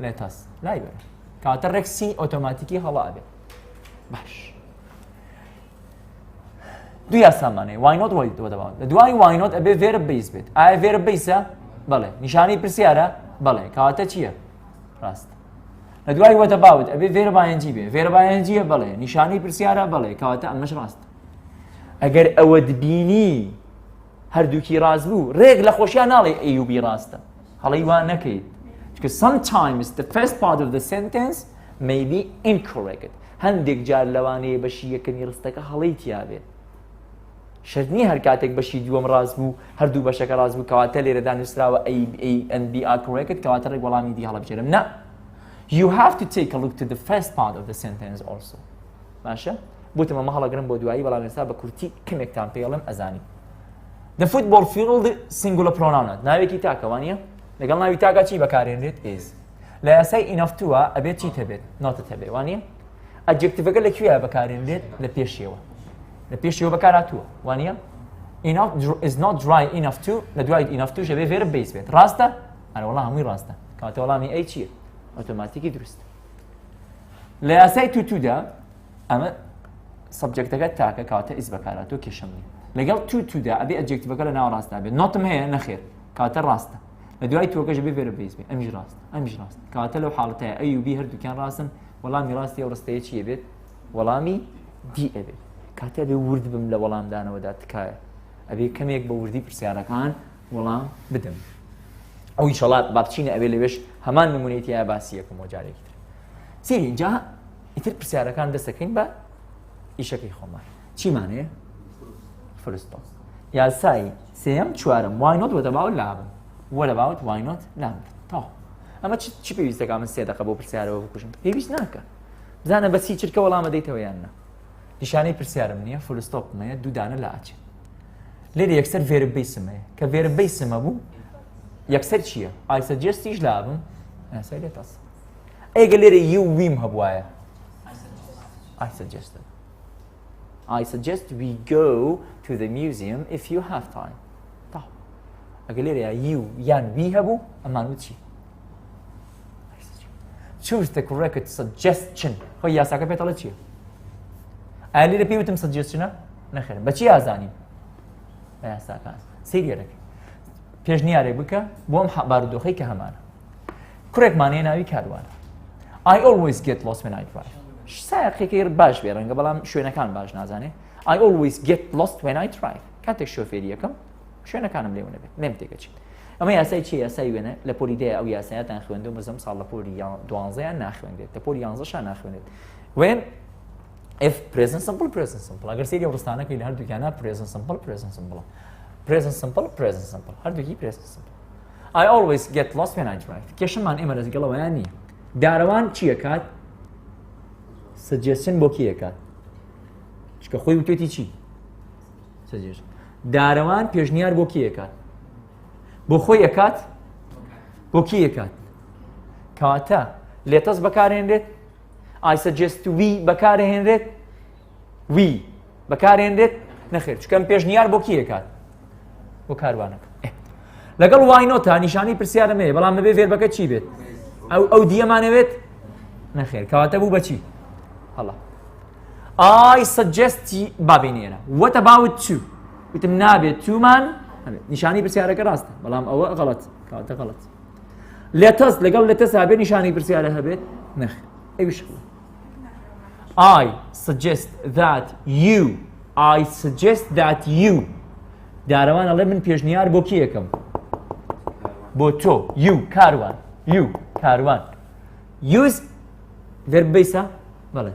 let us. لای بەرە. کاتە ڕێک سی ئۆتۆماتیکی هەڵا ئەبێ. باش. دوو یاسامانەیە why not لە دوای why not ئەبێ verb base بێت. ئایا verb base-ە؟ بەڵێ. نیشانەی پرسیارە؟ بەڵێ. کاتە چییە؟ ڕاست. لە دوای what about ئەبێ verb ing بێ. verb ing-ە بەڵێ. نیشانەی پرسیارە بەڵێ. کاتە ئەمەش ڕاست. ئەگەر ئەوە دبینی هەردووکی ڕاست بوو ڕێک لە خۆشیان ناڵێ ئەیوبی ڕاستە. هەڵەی وان نەکەیت. Because sometimes the first part of the sentence may be incorrect. هەندێک جار لەوانەیە بەشی یەکەمی ڕستەکە هەڵەی تیا بێت. شەرت نییە هەر کاتێک بەشی دووەم ڕاست بوو هەردوو بەشەکە ڕاست بوو کەواتە لێرەدا نووسراوە A and B are correct کەواتە ڕێک وەڵامی دی هەڵەبژێرم. نا. You have to take a look to the first part of the sentence also. باشە؟ بوتمە مە هەڵەگرم بۆ دوایی بەڵام ئێستا بە کورتی کەمێکتان پێڵم ئەزانی. The football field singular pronoun. ناوێکی تاکەوانە لەگەڵ ناوی تاکە چی بەکارهێنرێت is. لە یاسای enough 2 ئەبێت چی هەبێت؟ نۆتت هەبێت وانە؟ ئەجکتیڤەکە لەکوێیە بەکارهێنرێت؟ لە پێشیەوە. لە پێشیەوە بەکارهاتووە وانە؟ enough is not dry enough to لە دوای enough to شەبێ verb base بێت ڕاستە ئەرە وەڵام هەمووی ڕاستە کاتە وەڵامی ئەی چییە ئۆتۆماتیکی دروستە لە یاسای تودا ئەمە سەبجەکتەکە تاکە کاتە ئیس بەکارهاتوە کێشەم نیە لەگەڵ تودا ئەبێ ئەجێکتیڤەکە لە ناو ڕاستە بێت نۆتم هەیە نەخێر کاتە ڕاستە لە دوای تۆکەش بێ verb base بێت ئەمیش ڕاستە ئەمیش ڕاستە کاتە لەو حاڵەتەیە ئەی و بی هەردووکیان ڕاستن وەڵامی ڕاستی ئەو ڕستەیە چیە بێت وەڵامی دی ئەبێت کاتە بێ ورد بم لە وەڵامدانەوەدا تکایە ئەبێ کەمێک بە وردی پرسیارەکان وەڵام بدەم ئەو ئینشەڵات با بچینە ئەبێ لەوێش هەمان نمونەیەتی یا باسی یەکەمەوە جارێکی تر سیری اینجا ئیتر پرسیارەکان دەستەکەین بە ئیشەکەی خۆمان چیمانەیە فولستۆپ یاسای سێەم چوارم why not what about لابن what about why not لابن تا ئەمە چی پێویستەکە من 3 دقیقە بۆ پرسیارەوە بکوژم پێویست ناکە بزانە بەسی چرکە وەڵامە دەیتەوە یان نا نیشانەی پرسیارم نییە فولستۆپمەیە دوو دانە لە ئاچێت لێرە یەکسەر verb base-مەیە کە verb base-مە بوو یەکسەر چییە I suggest-یش لابم یاسای لێ تاس ئەگە لێرە you ویم هەبوایە I suggest we go to the museum if you have time تا ئەگە لێرە you یان we هەبوو ئەمان وت چی choose the correct suggestion خۆی یاساکە پێتەڵە چییە ئایا لێرە پێی وتم suggestion-ە نەخێرم بەچی ئازانیم بە یاساکان سیریەکەی پێشنیارێک بکە بۆ ئەم بارودۆخەی کە هەمانە کوڕێکمانەیە ناوی کاروانە I always get lost when I drive سایقێکی باش بێ ڕەنگە بەڵام شوێنەکان باش نازانێ I always get lost when I drive کاتێک شۆفێری یەکەم شوێنەکانم لێونە بێت لێم تێکەچێت ئەمە یاسای چی یاسای وێنە لە پۆلیدەیە ئەو یاسایەتان خوێندە و مەزەم ساڵ لە پۆلی 12یان ناخوێنێت لە پۆلی 11شان ناخوێنێت when if present simple ئەگەر سێری ئەو ڕستانەکەی لە هەردووکیانە present simple هەردووکی present simple I always get lost when I drive کێشەمان ئێمە لەگەڵەوەیان نییە دارەوان چییە کات suggestion بۆ کیە کات چکە خۆی وتێتی چی دارەوان پێشنیار بۆ کیە کات بۆ خۆی ئەکات بۆ کی ئەکات کاتە لێتەس بەکارهێنرێت I suggest we بەکارهێنرێت we بەکارهێنرێت نەخێر چکەم پێشنیار بۆ کی ئەکات بۆ کاروانەکە لەگەڵ why not تا نیشانی پرسیارم هەیە بەڵام بەبێ verبەکە چی بێت ئەو دیەمانەوێت نەخێر کەواتە بوو بەچی هەڵا I suggest بابینێرە what about two وتم نابێت تومان نیشانی پرسیارەکە ڕاستە بەڵام ئەوە غەڵەت کەواتە غەڵەت لێتەس لەگەڵ لێتەس هەبێ نیشانی پرسیارە هەبێت نەخێر ئەویش I suggest that you دارەوان ئەڵێ من پێشنیار بۆ کی یەکەم بۆ تۆ کاروان use verb base-ە بەڵێ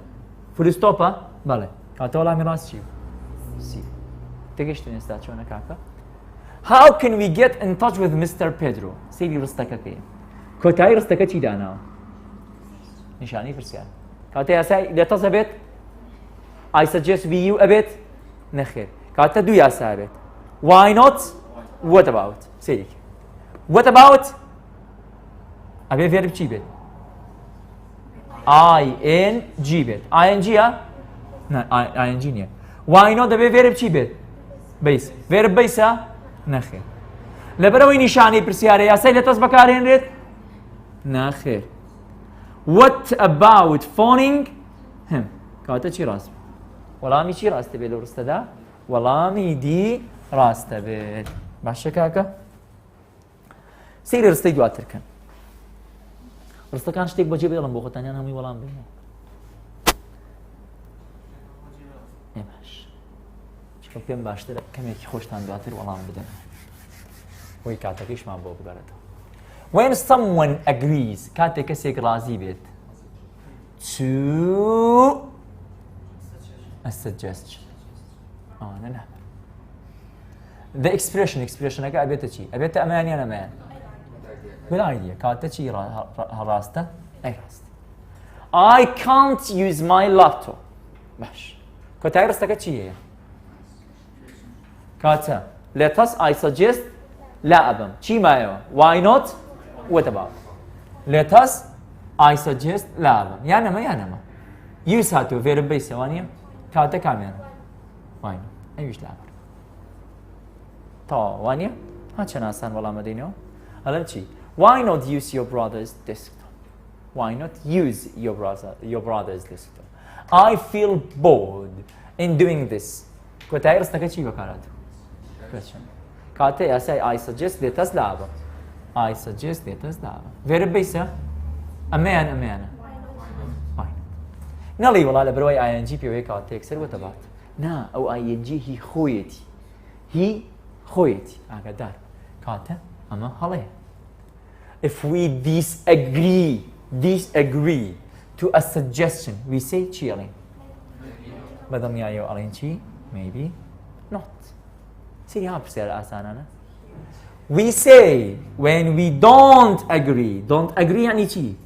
فولستۆپە بەڵێ کاتە وەڵامی ڕاست چی تێگەیشتن ئێستا چۆنە کاکە How can we get in touch with Mr. Pedro سەیری ڕستەکەکەیە کۆتایی ڕستەکە چی داناوە نیشانی پرسیار کاتە یاسای لێتەس ئەبێت I suggest we you ئەبێت نەخێر کاتە دوو یاسا ئەبێت why not what about سەیرێکی what about ئەبێ verb چی بێت ing بێت ing-ە ing نییە why not ئەبێ verb چی بێت base verb base-ە نەخێر لەبەرەوەی نیشانەی پرسیارە یاسای لێتەس بەکارهێنرێت نەخێر what about phoning him کاتە چی ڕاست وەڵامی چی ڕاستە بێت لە ڕستەدا وەڵامی دی ڕاستە بێت باشە کاکە سەیری ڕستەی دواترکەن ڕستەکان شتێک بەجێ بێڵم بۆ خۆتانیان هەمووی وەڵام بێنێ باش چکە پێم باشترە کەمێکی خۆشتان دواتر وەڵام بدەن وی کاتەکەیشمان بۆ بگەڕێتەوە when someone agrees کاتێک کەسێک ڕازی بێت to a suggestion نه the expressionەکە ئەبێتە چی ئەبێتە ئەمەیان یان ئەمەیان good idea کاتە چی ڕاستە ئەی ڕاستە I can't use my laptop باش کۆتایی ڕستەکە چی هەیە کاتە لێتەس I suggest لا ئەبم چی مایەوە why not what about لێتەس I suggest لا ئەبم یان ئەمە use هاتووە verb base وانە کاتە کامیانە why not ئەویش لا ئەبم تا وانیە ها چەند ئاسان وەڵامە دەینەوە ئەڵێم چی why not use your brother's desktop why not use your brother's desktop I feel bored in doing this کۆتایی ڕستەکە چی بەکارات کاتێ یاسای I suggest لێتەس دابە I suggest لێتەس دابە وێرە بیسە ئەمەیانە نەڵی وەڵا لە بەرەوەی ING پێوەیە کاتێک سەر وەتە بات نا ئەو ING هی خۆیەتی ئاگادار کاتە ئەمە هەڵەیە if we disagree to a suggestion we say چی ئەڵێن بەدڵنیاییەوە ئەڵێن چی maybe not سری ها پرسیارە ئاسانانە we say when we don't agree یعنی چی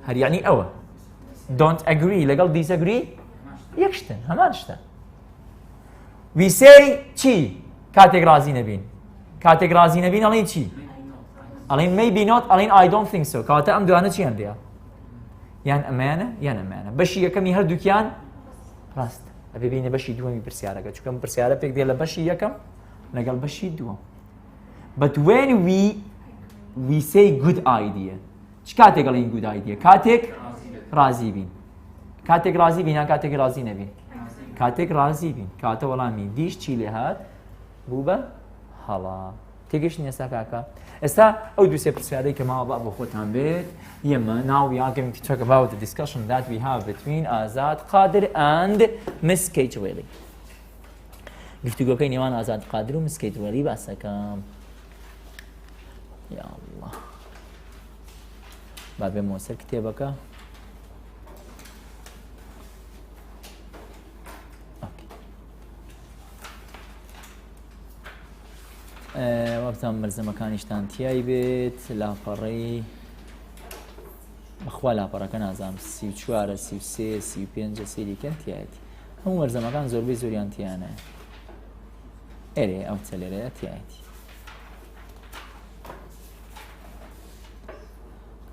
هەر یعنی ئەوە don't agree لەگەڵ disagree یەک شتن هەمان شتە we say چی کاتێک ڕازی نەبین ئەڵێن چی ئەڵێن maybe not ئەڵێن I don't think so کاتە ئەم دوانە چی هەندەیە یان ئەمانە بەشی یەکەمی هەردووکیان ڕاستە ئەبێ بینە بەشی دووەمی پرسیارەکە چونکە پرسیارە پێک دێ لە بەشی یەکەم لەگەڵ بەشی دووەم but when we say good idea چ کاتێک ئەڵێن good idea کاتێک ڕازی بین کاتێک ڕازی بین یان کاتێک ڕازی نەبین کاتێک ڕازی بین کاتە وەڵامی دیش چی لێ هات بوو بە هەڵا تێگەشتنی ئێستا کاکە ئێستا ئەو دوو سێ پرسیارەی کە ماوە بۆ خۆتان بێت ئێمە now we are going to talk about the discussion that we have between ئازاد قادر and Miss Kate Welly گفتوگۆکەی نێوان ئازاد قادر و Miss Kate Welly باسەکەم یا الله با بێمەوە سەر کتێبەکە وەبزان مەرزەمەکانیشتان تیای بێت لاپەڕەی بەخوا لاپەڕەکە نازانم 34 33 35 سێریکەن تیایەتی هەموو مەرزەمەکان زۆربەی زۆریان تیانە ئێرێ ئەو چەلێرەیە تیایەتی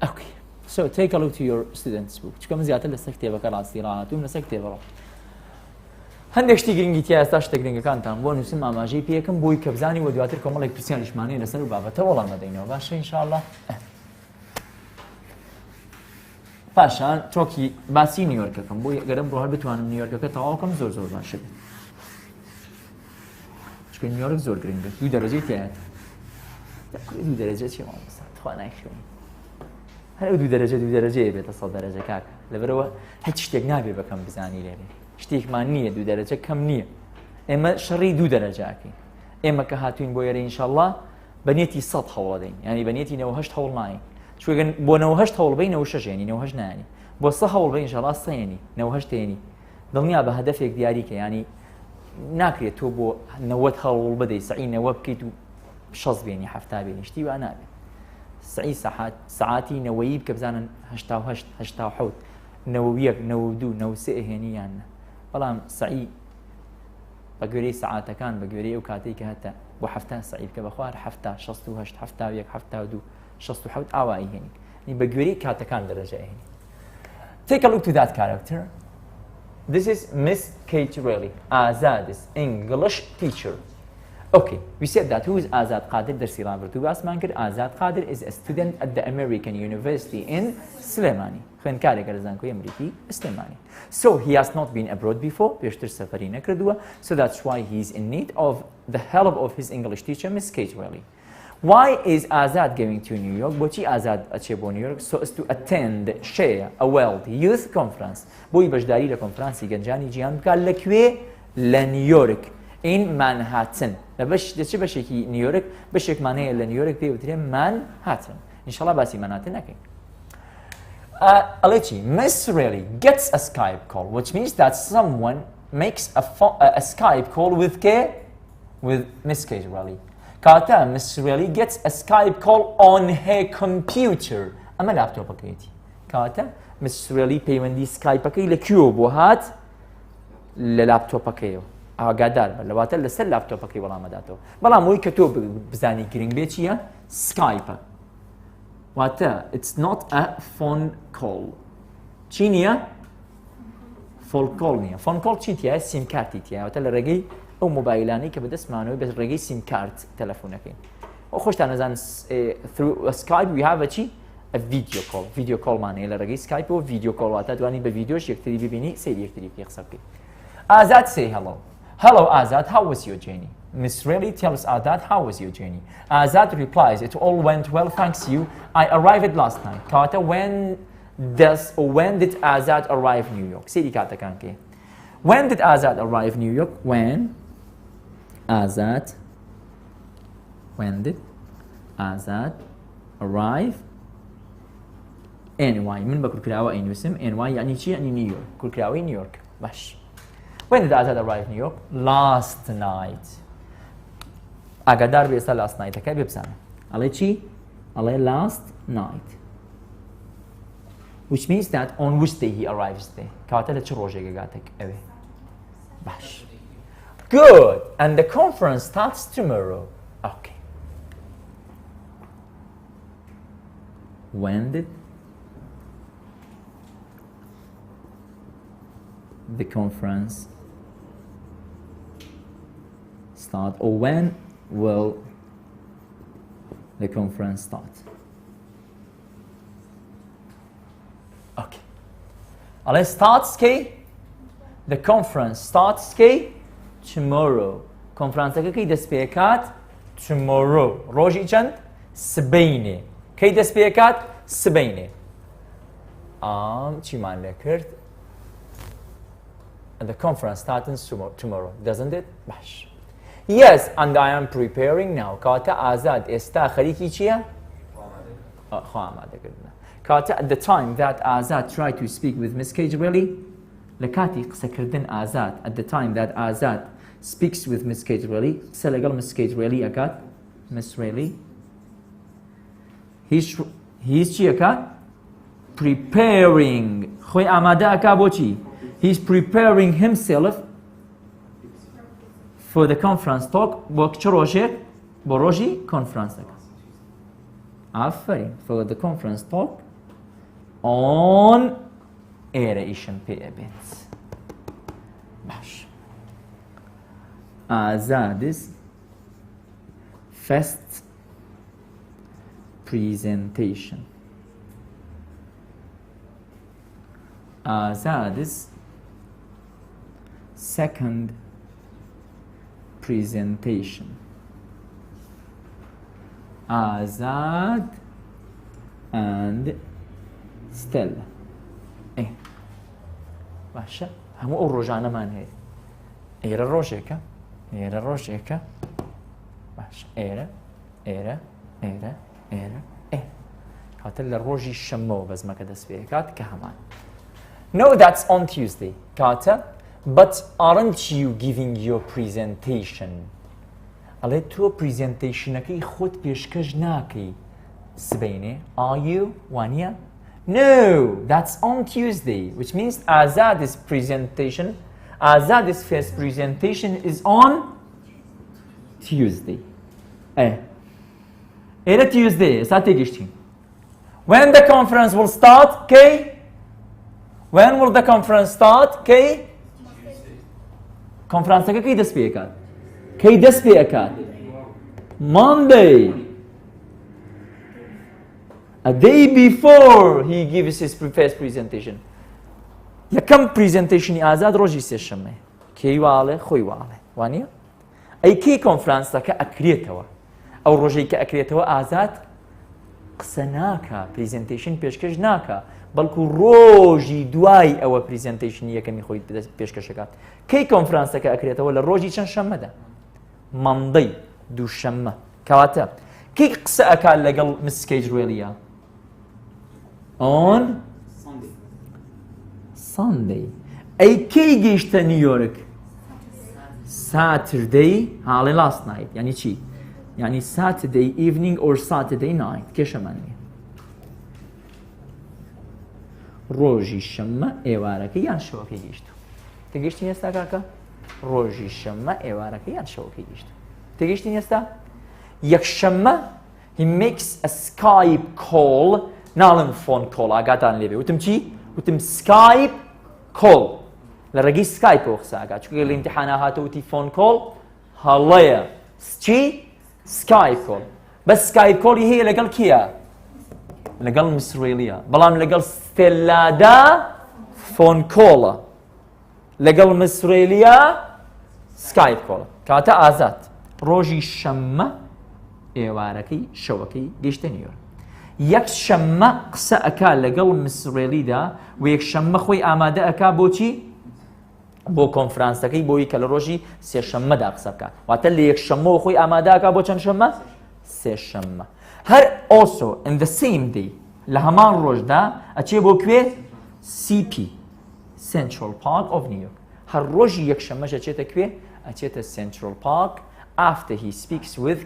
Okay, so take a look to your student's book چکە من زیاتر لەسەر کتێبەکە ڕاستی ڕاهاتووم لەسەر کتێبەڕۆ هەندێک شتی گرنگی تیا ئێستا شتە گرنگەکانتان بۆ نووسم ئاماژەی پێکەم بۆی کە بزانی وە دواتر کۆمەڵێک پرسیاریشمانەیە لەسەر و بابەتە وەڵام دەدەینەوە باشە ئینشاءالله پاشان چۆکی باسی نیویۆرکەکەم بۆ گەرم بۆ هەر بتوانم نیویۆرکەکە تەواوکەم زۆر باشە بێت چکە نیویۆرک زۆر گرنگە 2 دەرەجەی تایەت 2 دەرەجە چی مامۆستا تخوا نایخوێنی هەر ئەو 2 دەرەجەیە بێتە 100 دەرەجە کاکە لەبەرەوە هیچ شتێک نابێ بەکەم بزانی لێرێ شتێکمان نییە 2 دەرەجە کەم نییە ئێمە شەڕی 2 دەرەجاکەین ئێمە کە هاتوین بۆ یێرە ئینشاءالله بەنیەتی 100 هەوڵ دەین ینی بەنیەتی 98 هەوڵ ناین چونکە بۆ 98 هەوڵ بەی 96 ێنی 98 نانی بۆ 100 هەوڵ بەی ئینشاءالله 100 ێنی 98 ێنی دڵنیا بە هەدەفێک دیاریکە ینی ناکرێت تۆ بۆ 90 هەوڵ بدەی سعی 90 بکەیت و 60 بێنی 70 بێنی شتی وا نابێت سعی سەعاتی نەوەیی بکە بزانن 88 87 91 92 93 هێنی یان بەڵام سعی بە گوێرەی سەعاتەکان بە گوێرەی ئەو کاتێک کە هەتە بۆ 7 سعی بکە بەخوار 7 68 71 72 67 ئاوایی هێنی بە گوێرەی کاتەکان دەرەجە هێنی Take a look to that character. This is Miss Kate Welly, Azad's English teacher. Okay, we said that who is Azad Qadir درسی رابرتو باسمان کرد Azad Qadir is a student at the American University in Slemani. خوێندکارێکە لە زانکۆی ئەمریکی سلێمانی. So he has not been abroad before, پێشتر سەفەری نەکردووە, so that's why he's in need of the help of his English teacher, Miss Kate Welly. Why is Azad going to New York? بۆچی ئازاد ئەچێ بۆ نیویۆرک so as to attend, share a world youth conference. بۆی بەشداری لە کۆنفرانسی گەنجانی جیهان بکات لەکوێ؟ لە نیویۆرک in Manhattan. لە چ بەشێکی نیویۆرک بەشێکمان هەیە لە نیویۆرک پێوترێ Manhattan. ئینشاءالله باسی Manhattan نەکەین. Alechi, Miss Welly gets a Skype call, which means that someone makes a Skype call with Miss Kate Welly. Kata, Miss Welly gets a Skype call on her computer. Ama laptop aketi. Kata, Miss Welly paymendi Skype akei lekyo bohat le laptop akeo. ئاگادار بە لەواتە لەسەر لاپتۆپەکەی وەڵامەداتەوە بەڵام ئەوەی کە تۆ بزانی گرنگ بێ چییە؟ سکایپە واتە it's not a phone call چی نییە؟ phone call نییە phone call چی تیایە؟ سیم کارتی تیایە واتە لە ڕێگەی ئەو مۆبایلانەی کە بەدەستمانەوەی بە ڕێگەی سیم کارت تەلەفۆنەکەین ئەو خۆشتان نەزان through Skype we have چی a video call video callمانەیە لە ڕێگەی Skype و video call واتە توانی بە ڤیدیۆش یەکتری ببینی سەیری یەکتری پێ قسە بکەیت. Azad say hello Azad, how was your journey? Miss Really tells Azad how was your journey? Azad replies, it all went well thanks you, I arrived last night. Kata when did Azad arrive New York? سەیری کاتەکان کێ when did Azad arrive New York? When did Azad arrive NY من بە کورکراوە ئەینووسم NY یعنی چی یعنی نیویۆرک کورکراوەی نیویۆرک باش. When did Azad arrive New York? Last night. ئاگادار بێ ئێستا last nightەکە ببزانە ئەڵێ چی ئەڵێ last night which means that on which day he arrives there کاتە لە چ ڕۆژێکە گاتێک ئەوێ باش. Good and the conference starts tomorrow. Okay. When did the conference start or when will the conference start? Okay. Let's start the conference starts tomorrow. Conference كي دسبيكات tomorrow. روجي چند سبينه. كي دسبيكات سبينه. چی مان لكرت? The conference starts tomorrow, doesn't it? باش. Yes, and I am preparing now. كاتا آزاد استا خريكي چيا؟ كاتا at the time that Azad tried to speak with Miss Kajwali لكاتي قسە کردن آزاد at the time that Azad speaks with Miss Kajwali قسە لەگەڵ Miss Kajwali ئەکات Miss Really he's چی ئەکات preparing خۆی ئامادە ئەکا بۆچی he's preparing himself for the conference talk بۆ چ ڕۆژێک بۆ ڕۆژی کۆنفرانسەکە ئافرین for the conference talk on ئێرە ئیشم پێ ئەبێت باش. Azad's first presentation. Azad's second presentation. Azad and Stella. باشە هەموو ئەو ڕۆژانەمان هەیە ئێرە ڕۆژێکە باش ئێرە کاتە لە ڕۆژی شەممەوە بەزمەکە دەست پێ کات کە هەمان. No, that's on Tuesday. Kata, but aren't you giving your presentation? ئەڵێ تۆ پریزنتیشنەکەی خۆت پێشکەش ناکەی سبەینێ are you وانە؟ No, that's on Tuesday, which means Azad's first presentation is on Tuesday. Era Tuesday, sategishtin. When the conference will start, okay? When will the conference start, okay? Conference kay despekat. Kay despekat. Monday. A day before he gives his first presentation. یەکەم پریزنتیشنی ئازاد ڕۆژی سێشەممە کێی واڵێ خۆی واڵێ وانە؟ ئەی کێی کۆنفرانسەکە ئەکرێتەوە ئەو ڕۆژەی کە ئەکرێتەوە ئازاد قسە ناکە پریزنتیشن پێشکەش ناکە بەڵکو ڕۆژی دوای ئەوە پریزنتیشنی یەکەمی خۆی پێشکەشەکات. کەی کۆنفرانسەکە ئەکرێتەوە لە ڕۆژی چەند شەممەدا؟ مەندەی دووشەممە کەواتە کەی قسە ئەکات لەگەڵ Miss Kajwaliە؟ On Sunday. ئەی کەی گەیشتە نیویۆرک؟ Saturday هاڵێ last night یعنی چی؟ یعنی Saturday evening or Saturday night کێشەمانە ڕۆژی شەممە ئێوارەکە یان شەوەکەی گەیشتو. تێگەیشتین ئێستا کاکە؟ ڕۆژی شەممە ئێوارەکە یان شەوەکەی گەیشتو. تێگەیشتین ئێستا؟ یەکشەممە he makes a Skype call ناڵم phone call ئاگاتان لێبێ وتم چی؟ وتم Skype call لە ڕێگەی سکایپەوە قساکات چونکە لە ئیمتیحانە هاتەوتی فۆن کۆڵ هەڵەیە چی سکایپ کۆڵ بەس سکایپ کۆڵی هەیە لەگەڵ کییە لەگەڵ مسرێلیە بەڵام لەگەڵ ستێلادا فۆن کۆڵە لەگەڵ مسرێلیە سکایپ کۆڵە کاتە ئازاد ڕۆژی شەممە ئێوارەکەی شەوەکەی گەیشتە نیویۆرک یەک شەممە قسە ئەکا لەگەڵ مسرێلیدا و یەک شەممە خۆی ئامادە ئەکا بۆچی بۆ کۆنفرانسەکەی بۆی کە لە ڕۆژی سێشەممەدا قسە بکات واتە لە یەک شەممەوە خۆی ئامادە ئەکا بۆ چەند شەممە سێشەممە هەر also in the same day لە هەمان ڕۆژدا ئەچێ بۆ کوێ CP Central Park of New York هەر ڕۆژی یەک شەممەش ئەچێتە کوێ ئەچێتە Central Park after he speaks with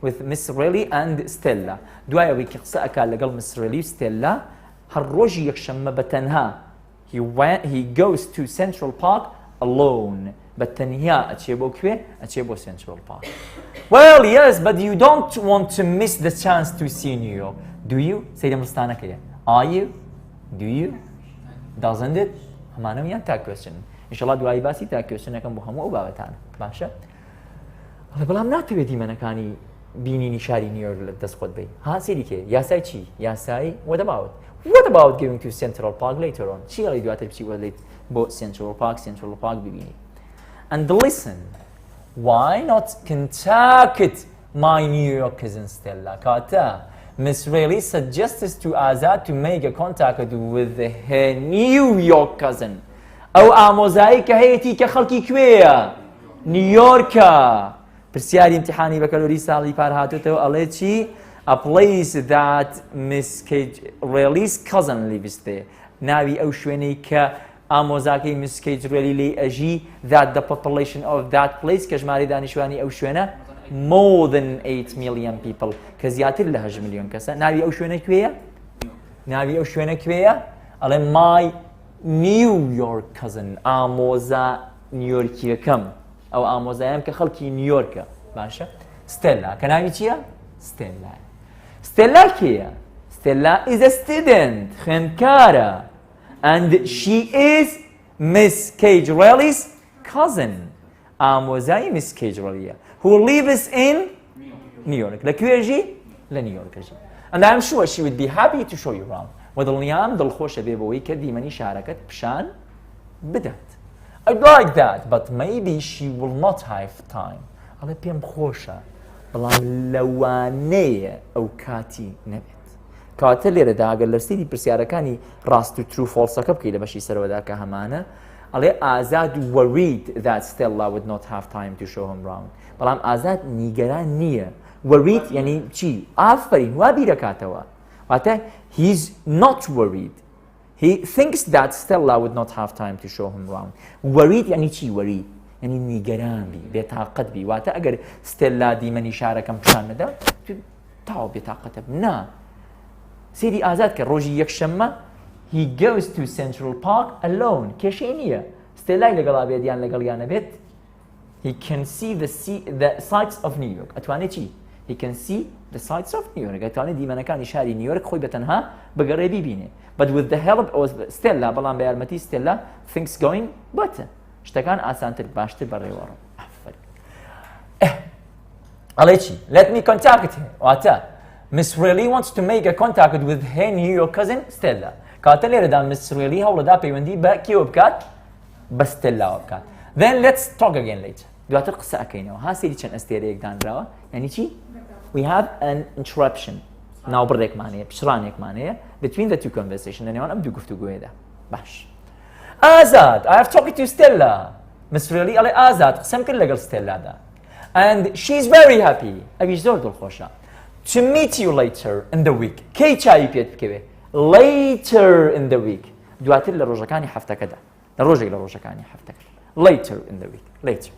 with Miss Riley and Stella دوایەوەی کە قسە ئەکا لەگەڵ Miss Riley و Stella هەر ڕۆژی یەک شەممە بەتەنها he goes to Central Park alone بەتەنیا ئەچێ بۆ کوێ ئەچێ بۆ Central Park well yes but you don't want to miss the chance to see New York do you سەیرە مستانەکەیە are you do you doesn't it هەمانەمیان تا question ئینشەڵڵا دوایی باسی تا questionەکەم بۆ هەموو ئەو بابەتانە باشە بەڵام ناتەوێت دیمەنەکانی بینینی شاری نیویۆرک لە دەست خۆت بێ ها سێری کێ یاسای چی یاسای what about going to Central Park later on چی هەڵی دواتر بچی وەڵێیت بۆ Central Park ببینی and listen why not contact my New York cousin Stella kata Miss Riley suggests to Azad to make a contact with her New York cousin ئەو ئامۆزایی کە هەیەی کە خەڵکی کوێیە نیویۆرکە پرسیاری امتحانی بەکەلۆری ساڵی پار هاتوتەوە ئەڵێ چی a place that Miss Riley's cousin lives there ناوی ئەو شوێنەی کە ئامۆزاکەی Miss Riley لێ ئەژی that the population of that place کە ژمارەی دانیشتوانی ئەو شوێنە more than 8 million people کە زیاتر لە 8 ملیۆن کەسە ناوی ئەو شوێنە کوێیە ناوی ئەو شوێنە کوێیە ئەڵێ my New York cousin ئامۆزا نیویۆرکیەکەم ئەو ئامۆزایەم کە خەڵکی نیویۆرکە باشە ستێلا کە ناوی چییە ستێلا کێیە ستێلا is a student خوێندکارە and she is Miss Riley's cousin ئامۆزای Miss Rileyە who lives in New York لەکوێژی لە نیویۆرکەژی and I'm sure she would be happy to show you around وەدڵنیام دڵخۆشە بێ بەوەی کە دیمەنی شارەکەت پیشان بدات I'd like that but maybe she will not have time ئەڵێ پێم خۆشە بەڵام لەوانەیە ئەو کاتی نەبێت کاتە لێرەدا ئەگەر لە سەیری پرسیارەکانی ڕاست و ترو فۆڵسەکە بکەی لە بەشی سەرەوەدا کە هەمانە ئەڵێ ئازاد worried that Stella would not have time to show him round بەڵام ئازاد نیگەران نییە worried یعنی چی ئافرین وا بیرەکاتەوە واتە he's not worried he thinks that Stella would not have time to show him round worried یعنی چی worried یعنی نیگەران بی بێتاقەت بی واتە ئەگەر ستێلا دیمەنی شارەکەم پیشان نەدا تاو بێتاقەتە نا سێری ئازاد کە ڕۆژی یەکشەممە he goes to Central Park alone کێشەی نییە ستێلای لەگەڵا بێت یان لەگەڵیانە بێت he can see the sights of New York ئەتوانێت چی he can see the sights of New York ئەتوانێت دیمەنەکانی شاری نیویۆرک خۆی بەتەنها بەگەڕێ بیبینێ but with the help of Stella بەڵام بە یارمەتی ستێلا things going better شتەکان ئاسانتر باشتر بەڕێوەڕۆ ئەڵێ چی let me contact her واتە Miss Riley wants to make a contact with her New York cousin Stella کاتە لێرەدا Miss Riley هەوڵەدا پەیوەندی بە کێوە بکات بە ستێلاوە بکات then let's talk again later دواتر قسە ئەکەینەوە ها سێری چەند ئەستێرەیەک دانراوە یعنی چی we have an interruption ناوبڕێکمانەیە پشڕانێکمانەیە between the two conversation لەنێوان ئەم دوو گفتوگۆیەدا باش ئازاد I have talked to Stella Miss Riley ئەڵێ ئازاد قسەم کرد لەگەڵ ستێلادا and she's very happy ئەویش زۆر دڵخۆشە to meet you later in the week کەی چاوی پێت بکەوێ later in the week دواتر لە ڕۆژەکانی هەفتەکەدا لە ڕۆژێک لە ڕۆژەکانی هەفتەکە later in the week later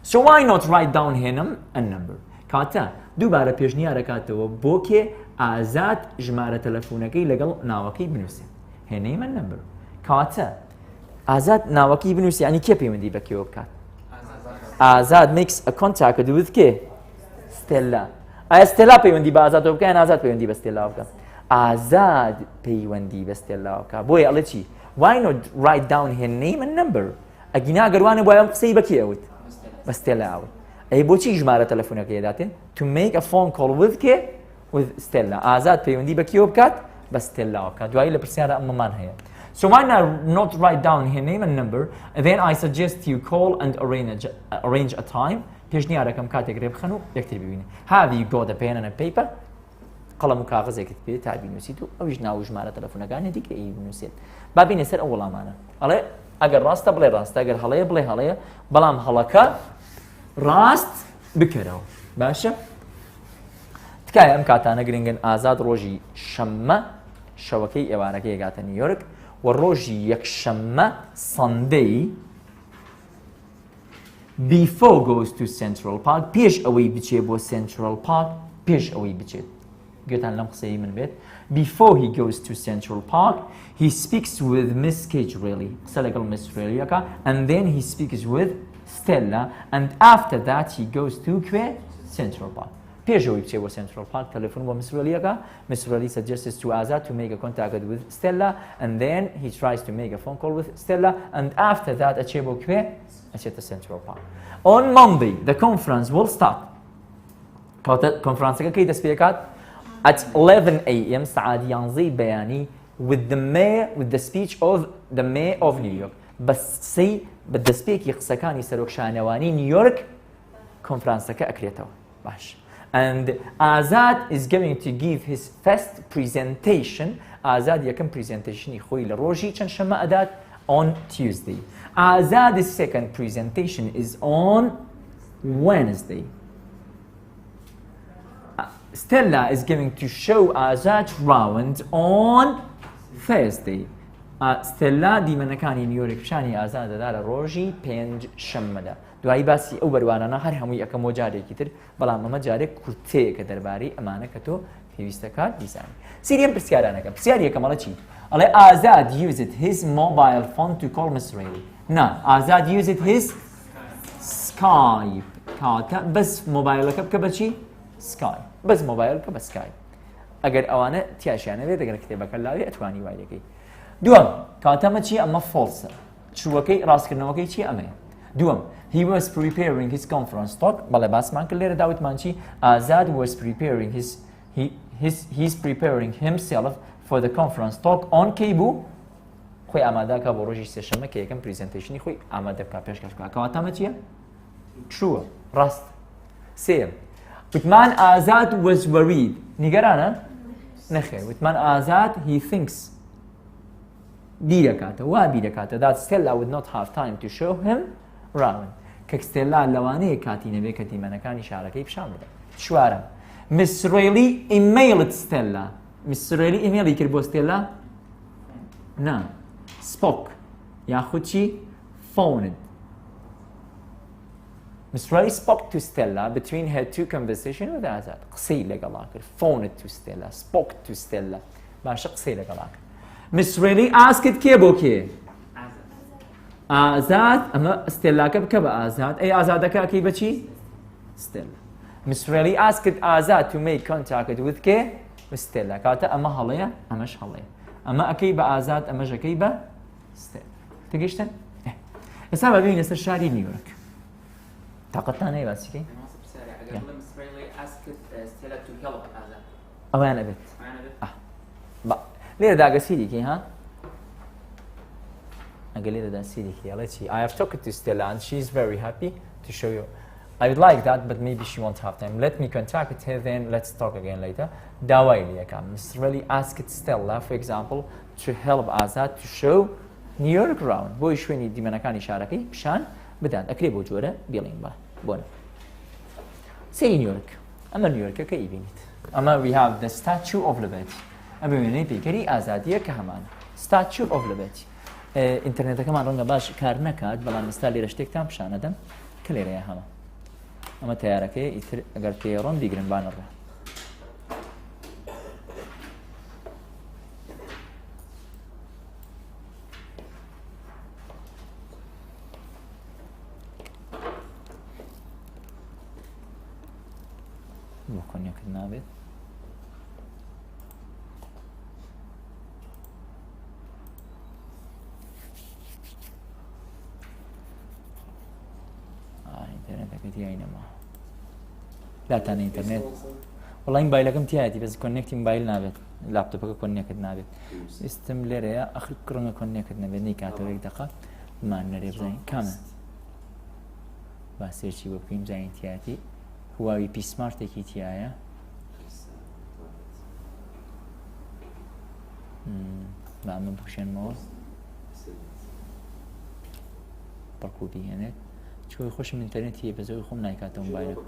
so why not write down him a number کاتە دووبارە پێشنیارەکاتەوە بۆ کێ ئازاد ژمارە تەلەفۆنەکەی لەگەڵ ناوەکەی بنووسێ هێنەی من نمبر کاتە ئازاد ناوەکەی بنووسی ینی کێ پەیوەندی بەکێوە بکات ئازاد makes a contact with کێ ستێلا ئایا ستێلا پەیوەندی بە ئازادەوە بکات یان ئازاد پەیوەندی بە ستێلاوە بکات ئازاد پەیوەندی بە ستێلاوە بکات بۆیە ئەڵێ چی why not write down her name and number ئەگینا گەروانە بۆ ئەم قسەی بە کێ ئەوت بە ستێلا ئەوت ئەی بۆچی ژمارە تەلەفۆنەکە دەداتێن to make a phone call with کێ with ستێلا ئازاد پەیوەندی بە کێوە بکات بە ستێلاوە بکات دوایی لە پرسیارە ئەمەمان هەیە So why not write down her name and number, and then I suggest you call and arrange a time. پێشنیارەکەم کاتێک ڕێ بخەن و یەکتر ببینن. Have you got a pen and a paper? قەڵەم و کاغەزێکت پێ تا بینووسیت و ئەویش ناو ژمارە تەلەفۆنەکانی دیکە بنووسێت. با بینێ سەر ئەو وەڵامانە. ئەڵێ ئەگەر ڕاستە بڵێ ڕاستە، ئەگەر هەڵەیە بڵێ هەڵەیە، بەڵام هەڵەکە ڕاست بکەرەوە. باشە؟ تکایە ئەم کاتانە گرنگن ئازاد ڕۆژی شەممە شەوەکەی ئێوارەکەی گاتە نیویۆرک و ڕۆژی یەکشەممە سەندەی before goes to Central Park پێش ئەوەی بچێ بۆ Central Park پێش ئەوەی بچێت گوێتان لەم قسەی من بێت before he goes to Central Park he speaks with Miss Cage really قسە لەگەڵ Miss Realیەکە and then he speaks with Stella and after that he goes to کوێ Central Park پێش ئەوەی بچێ بۆ Central Park تەلەفۆن بۆ Miss Realیەکە Miss Realی suggests to Azad to make a contact with Stella and then he tries to make a phone call with Stella and after that ئەچێ بۆ کوێ ئەچێتە Central Park On Monday the conference will start کۆنفرانسەکە کەی دەست پێکات at 11 a.m. سعات 11 بەیانی with the speech of the mayor of New York بە دەستپێکی قسەکانی سەرۆکشانەوانی نیویۆرک کۆنفرانسەکە ئەکرێتەوە باش and Azad is going to give his first presentation Azad یەکەم پریزنتیشنی خۆی لە ڕۆژی چەند شەمە ئەدات on Tuesday Azad's second presentation is on Wednesday Stella is going to show Azad round on Thursday Stella دیمەنەکانی نیویۆرک پیشانی ئازاد دەدا لە ڕۆژی پێنج شەممەدا دوایی باسی ئەو بەروانانە هەر هەمووی ئەەکەمەوە جارێکی تر بەڵام ئەمە جارێک کورتەیەکە دەربارەی ئەمانە کە تۆ پێویستەکات بیزانی سیریەم پرسیارانەکە پرسیار یەکەمەڵە چی ئەڵێ ئازاد used his mobile phone to call Miss Reilly نا ئازاد used his Skype کاتە بەس مۆبایلەکە بکە بەچی Skype بەس مۆبایل بکە بە Skype ئەگەر ئەوانە تیاشیانەوێت دەگەر کتێبەکە لاوێ ئەتوانی وای دەکەی دووەم کاتەمە چی ئەمە فۆڵسە چووەکەی ڕاستکردنەوەکەی چی ئەمەیە دووەم he was preparing his conference talk بەڵێ باسمان کرد لێرە داوتمان چی Azad was preparing he's preparing himself for the conference talk on کەی بوو خۆی ئامادەکە بۆ ڕۆژی سێشەممە کە یەکەم پریزنتیشنی خۆی ئامادە بکات پێشکەش بکات کەواتەمە چییە true ڕاست سێم وتمان Azad was worried نیگەرانە نەخێر وتمان Azad he thinks بیرەکاتە وا بیرەکاتە that Stella would not have time to show him round کە Stella لەوانەیە کاتی نەبێت کە دیمەنەکانی شارەکەی پیشان بدەن چوارەم Miss Reilly emailed Stella Miss Reilly ئیمێڵی کرد بۆ Stella نا spoke یاخود چی phoned Miss Reilly spoke to Stella between her two conversations with Azad قسەی لەگەڵا کرد phoned to Stella spoke to Stella باشە قسەی لەگەڵا کرد Miss Reilly asked کێ بۆ کێ ئازاد ئەمە ستێلاکە بکە بە ئازاد ئەی ئازادەکە ئەکەی بەچی Stella Miss Reilly asked Azad to make contact with کێ Stella کاتە ئەمە هەڵەیە ئەمەش هەڵەیە ئەمە ئەکەی بە ئازاد ئەمەش ئەکەی بە Stella تێگەیشتن ئێستا ببینین لەسەر شاری نیویۆرک تاقەتان هەیە باسیکەی ئەویان ئەبێت لێرە داگە سیریکی ها ئەگە لێرەدا سیریکی ئەڵێ چی I have talked to Stella and she is very happy to show you I would like that but maybe she won't have time let me contact her then let's talk again later داوای لەکەم Miss Reilly asked Stella for example to help Azad to show New York round بۆی شوێنی دیمەنەکانی شارەکەی پیشان بدات ئەکرێ بۆ جۆرە بێڵین بە بۆنە سەری نیویۆرک ئەمە نیویۆرکەکە ئیبینیت ئەمە we have the Statue of Liberty ئەمە وێنەی پێکەری ئازادیە کە هەمانە Statue of Liberty ئینتەرنێتەکەمان ڕەنگە باش کار نەکات بەڵام ئێستا لێرە شتێکتان پیشانەدەم کە لێرەیە هەمە ئەمە تەیارەکەی ئیتر ئەگەر پێڕۆن بیگرن بانەڕێ بۆ کۆنیەکرد نابێت كتي أينما لا تاني إنترنت والله موبايلكم تياتي بس كونكتي موبايل نابت لابتوبك كونكت نابت استملر يا آخر كرنا كونكت نابت نيكاتو لك دقة ما نريب زين كامل بس شيء بقيم زين تياتي هواوي بي سمارت كي تيايا بعمل بوشن مول بركودي هنا شو يخش من الانترنت هي بزوي يخون نايكاتو موبايلك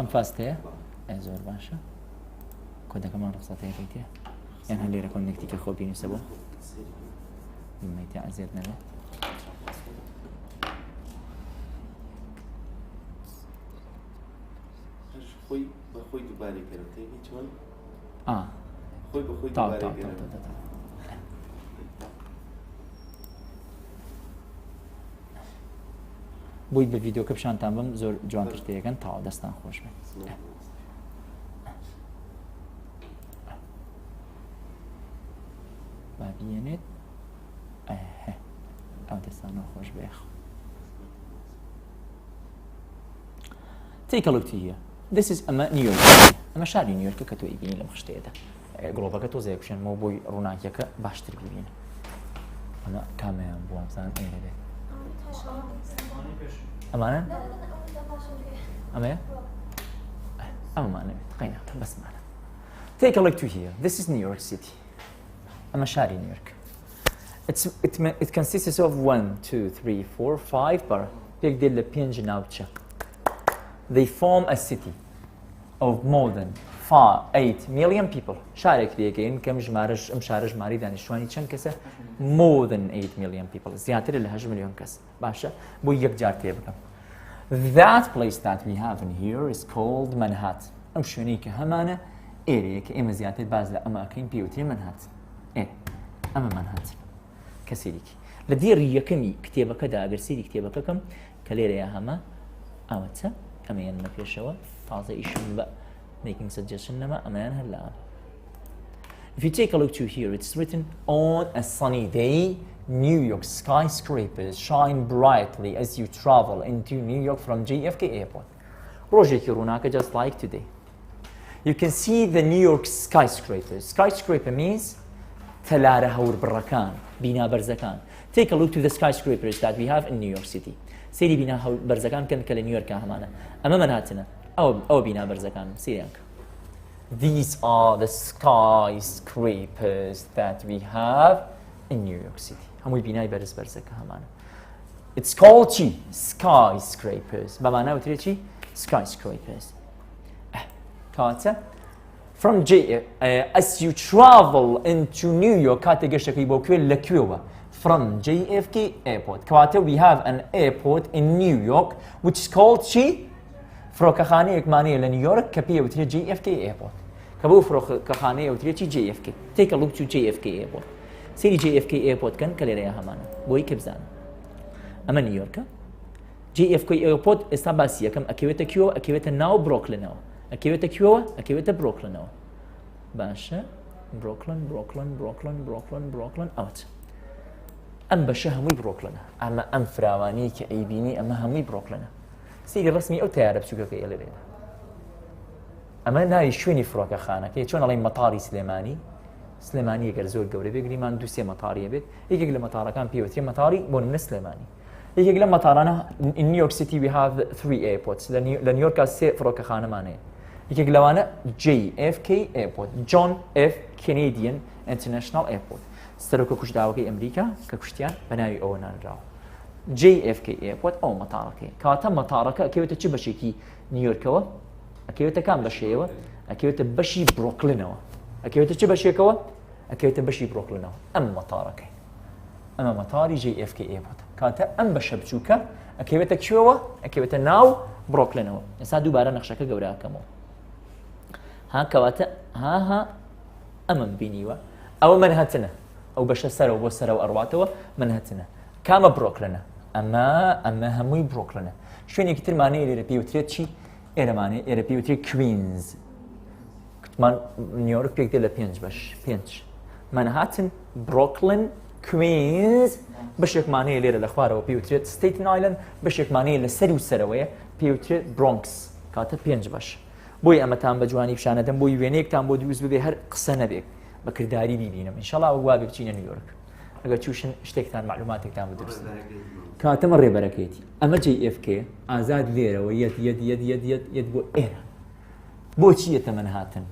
ام فاستة زور باشا كودا كمان رخصتها فيتيا يعني هل يكون نكتي كخو بيني سبو ما يتعزيت نبي خوي بخوي دوباره كرتي چون خوي بخوي تا دوباره تا كرتي تا تا بوی به ویدیو که بشانتم بم زور جوان ترتیه کن تا دستان خوش بید و بینید او دستان خوش بیخ Take a look to here. This is New York City. أما شهر نيويورك كتو يبيني لمخشتي ده. قلوبا كتو زي كشان مو بوي روناكيا كباشتر بيبين. أنا كاميرا بوام سان إيه ده. أمانة؟ أمانة؟ أمانة. قينا بس معنا. Take a look to here. This is New York City. أما شهر نيويورك. It consists of 1, 2, 3, 4, 5 bar. بيقدر لبينج ناوتشا. They form a city of more than 8 million people. شارك ليكين كم جمارج مشارج ماري دانشواني چند كسه more than 8 million people. زيادة ل 8 مليون كس. باشا بو يك جار تيبكم. That place that we have in here is called Manhattan. أم شوني كهمانة area كإما زيادة بعض الأماكن بيوتي Manhattan. إيه أما Manhattan كسيرك. لدي ريكمي كتابك دا أجر سيري كتابك كم كليرة يا هما أوتها. أمان ما في الشوا فاضي إيشون بقى making suggestion نما أمان هلا. If you take a look to here, it's written on a sunny day, New York skyscrapers shine brightly as you travel into New York from JFK Airport. روجي كيروناكا just like today. You can see the New York skyscrapers. Skyscraper means تلارة هور بركان بنا برزكان. Take a look to the skyscrapers that we have in New York City. سيري بنا برزكان كان كلا نيويورك همانا أما منهاتنا أو بنا برزكان سيريانك. These are the skyscrapers that we have in New York City. هم بنا برزك همانا. It's called skyscrapers. بمعنى وتري skyscrapers. كاتا. From as you travel into New York كاتجشك يبوكيل لكيوبا. From JFK Airport. Kawata, we have an airport in New York which is called فروكخانية إكمانية لنيو يورك كبيرة وتري JFK Airport. كبو فروكخانية وتري JFK. Take a look to JFK Airport. سيري JFK Airport كان كليريا همانا. بوي كبزان. أما نيويورك JFK Airport استباسية كم أكيوتا كيو أكيوتا ناو بروكلين ناو. أكيوتا كيو أكيوتا بروكلين ناو. باشا بروكلين أوت. أم بشه همي بروكلنا أما أم فراواني كأيبيني أما همي بروكلنا سيري رسمي أو تيارب شو كي يلي بينا أما ناي شويني فروكا خانة كي شون علي مطاري سليماني يقدر زور قوري بيقولي ما ندوسي مطاري بيت يجي مطار كان بيوتري مطاري بون من سليماني يجي مطارنا in New York City we have 3 airports لنيويورك سي فروكا خانة ماني يجي لوانا JFK Airport John F Canadian International Airport سرقوا كوش داوكي أمريكا ككوشتيان بناي أو نانراو JFK Airport أو مطارك كاتا مطارك أكيد تجيب شيء نيويورك أكيد كان بشيء أكيد بشي بروكلين أكيد تجيب شيء كوا أكيد بشي بروكلين أم مطارك أما مطاري JFK Airport كاتا أم بشبشوكا أكيد تكشوا أكيد ناو بروكلين يساعدوا بارا نخشك جورا كمو ها كواتا ها أمم بينيوا أو منهاتنا أو بش سروا وسروا أرواحه منهاتنا كام بروكلنا أما هموي بروكلنا شوية كتير معني اللي ربيوتري شيء إيرماني ربيوتري كوينز كمان نيويورك بيقدر لبينج باش بينج منهاتن بروكلين كوينز بشكمانية ليرة الأخبار وبيوتريت ستيتن آيلاند بشكمانية للسري والسروية بيوتريت برونكس كاتب بينج باش بوي أما تام بجواني بشانة بوي وينيك تام بودوز ببي هر قصة نبيك بكرداري بيبينم إن شاء الله أوابي بتشينا نيويورك أقول تشوشن اشتكتان معلوماتك تام بدرس كاتم مرة بركيتي أما جي اف كي آزاد ليرة ويد يد يد يد يد يد بو إيرا بو تشية منهاتن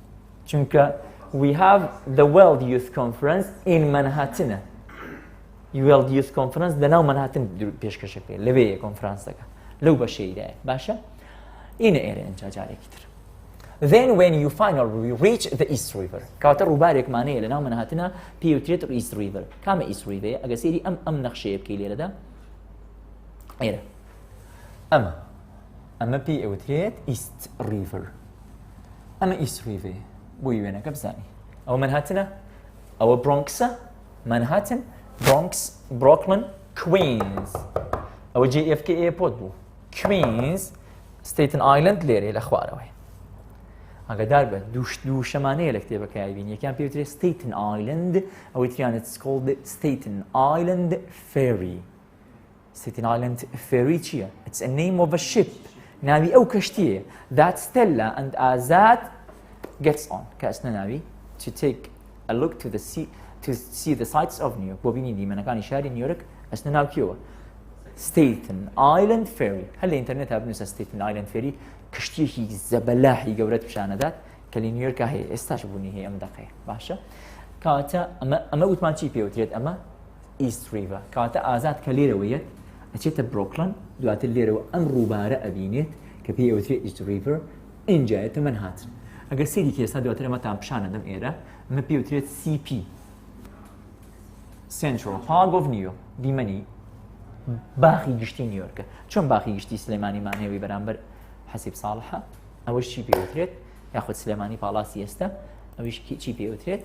چونك we have the World Youth Conference in Manhattan. World Youth Conference دناو منهاتن بيشكشك بيه لبيه كونفرانس دكا لو بشي ده باشا إن إيرا إنجا جاري كتر. Then when you finally reach the East River كاتر وبارك معنيه لناو منهاتنا بيوتريت East River كام East River أجسيري أم نخشي بكي ليرة ده إيرا أما بيوتريت East River أما East River بوي وينك بزاني أو منهاتنا أو برونكسا منهاتن برونكس بروكلين كوينز أو جي اف كي ايربورت بو كوينز ستيتن آيلاند ليري الأخبار وين هذا داربة دو شمانية لكتابة كايبين يكان بيوتري ستيتن آيلاند أو يتيان it's called ستيتن آيلاند فيري ستيتن آيلاند فيري تشيا it's a name of a ship ناوي أو كشتية that Stella and Azad gets on كأسنا ناوي to take a look to the sea to see the sights of New York وبيني دي من كان شاري نيويورك أسنا ناو كيوا ستيتن آيلاند فيري هل الإنترنت هبنوسا ستيتن آيلاند فيري كشتيه زبلاحي جورت بشانة كلي نيويورك هي استعجبوني هي أم دقيقة باشا كاتا أما وتمان شي بيوتريت أما إيست ريفر كاتا آزاد كليروية أشيت بروكلين دوات الليرو أم روبارة أبينت كبيوتريت إيست ريفر إن جاءت منهاتن أجر سيدي كيسا دوات لما تام بشانة دم إيرا ما بيوتريت سي بي Central Park of New York بيمني باخي جشتي نيويورك شون باخي جشتي سليماني معنوي برامبر حسب صالحة أول شيء بيوتريت ياخذ سليماني بالاسي استا أول شيء بيوتريت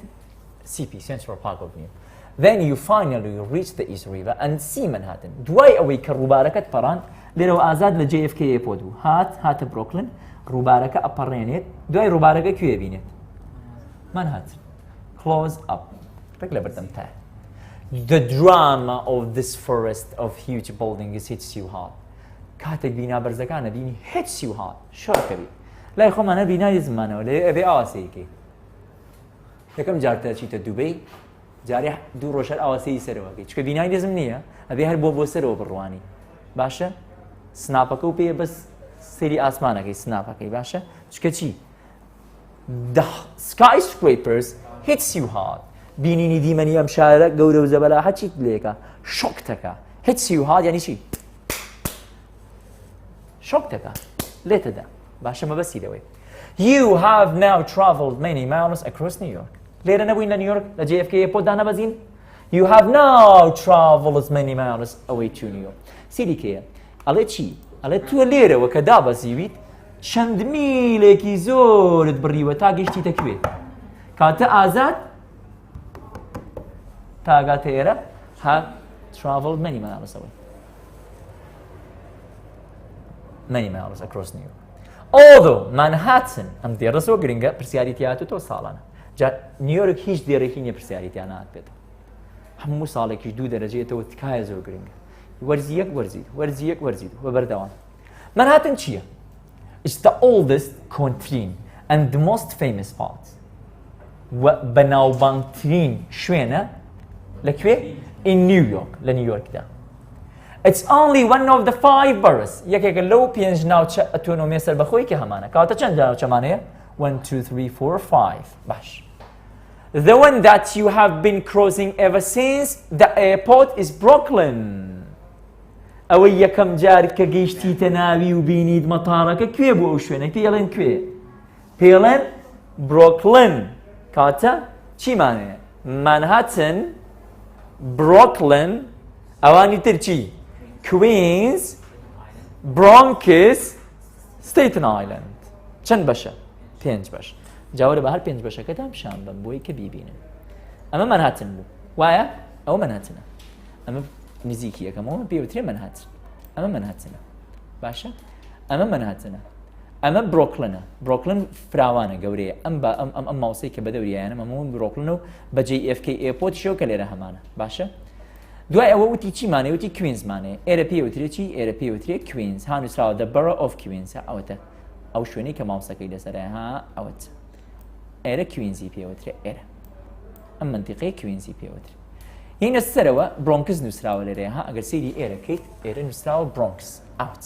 CP Central Park of New York then you finally reach the East River and see Manhattan دواي أوي كروباركة بران لرو آزاد لجي اف كي بودو هات بروكلين روباركة أبرينيت دواي روباركة كيو بينت Manhattan close up رجل بردم تاه The drama of this forest of huge buildings hits you hard. كاتك بينا برزكانة بيني hits you hard. شو كبير. لا يخو أنا بينا يزمانه ولا أبي آسيكي. لكم جارت شيء دبي جاري دو روشر آسي سرواقي. شو بينا يزمنيه أبي هالبوبو سرو برواني. باشا سنابكو بيه بس سري آسمانه كي سنابكي باشا. شو كشي. The skyscrapers hits you hard. بينيني دي من يوم شارع جورة وزبالة حتى ليكا شوكتك hits you hard يعني شيء شوكتك ليه تدا باشا ما بس يدوي you have now traveled many miles across New York ليه أنا وين نيويورك لجي اف كي بود أنا بزين you have now traveled many miles away to New York سيدي كيا على شيء على تو ليرة وكذا بزيويت شند ميلك يزور تبري وتاجيش تكوي كانت آزاد Tagatera have traveled many miles away. Many miles across New York. Although Manhattan and the other gringa persiaritiatu to salana. Ja New York hiç derehine persiaritiana atbeta. Hammu salek hiç du derece to tkaya zo gringa. Warziyek وبردوان. Manhattan chia is the oldest country and the most famous part. وبناوبانترين شوينه لكوي in New York لنيويورك ده. It's only one of the 5 boroughs. ياك لو بينج ناو تشاتونو ميسر بخوي كهمانه. كاتا چند جاو چمانه 1 2 3 4 5 باش. The one that you have been crossing ever since the airport is Brooklyn. أو يكم جار كجيشتي تناوي وبينيد مطارك كوي بو شوينه بيلن كوي. بيلن بروكلين. كاتا چی معنی؟ Manhattan Brooklyn اوانی ترچی Queens Bronx Staten Island چند باشه؟ 5 باشه جواب به هر 5 باشه کدام شام بوی که ببینه اما منهاتن بو وایا او منهاتن اما نزیکیه کمون بیوتری منهاتن اما منهاتن باشه اما منهاتن ئەمە برۆکلن فراوانە گەورەیە ئەم ماوسەی کە بەدەوریانە ئەمەون برۆکلن و بە JFK ئێپۆت شێو کە لێرە هەمانە باشە دوای ئەوە وتی چیمانێ وتی کوینزمانێ ئێرە پێوترێ چی ئێرە پێوترێ کوینز هانووسراوە the borough of Queens ئەوەتە ئەو شوێنەی کە ماوسەکەی لەسەرە ها ئەوەت ئێرە کوینزی پێوترێ ئێرە ئەم منتیقەی کوینزی پێوترێ هینە سەرەوە برۆنکس نووسراوە لێرە ها ئەگەر سەیری ئێرەکەیت ئێرە نووسراوە برۆنکس ئاوت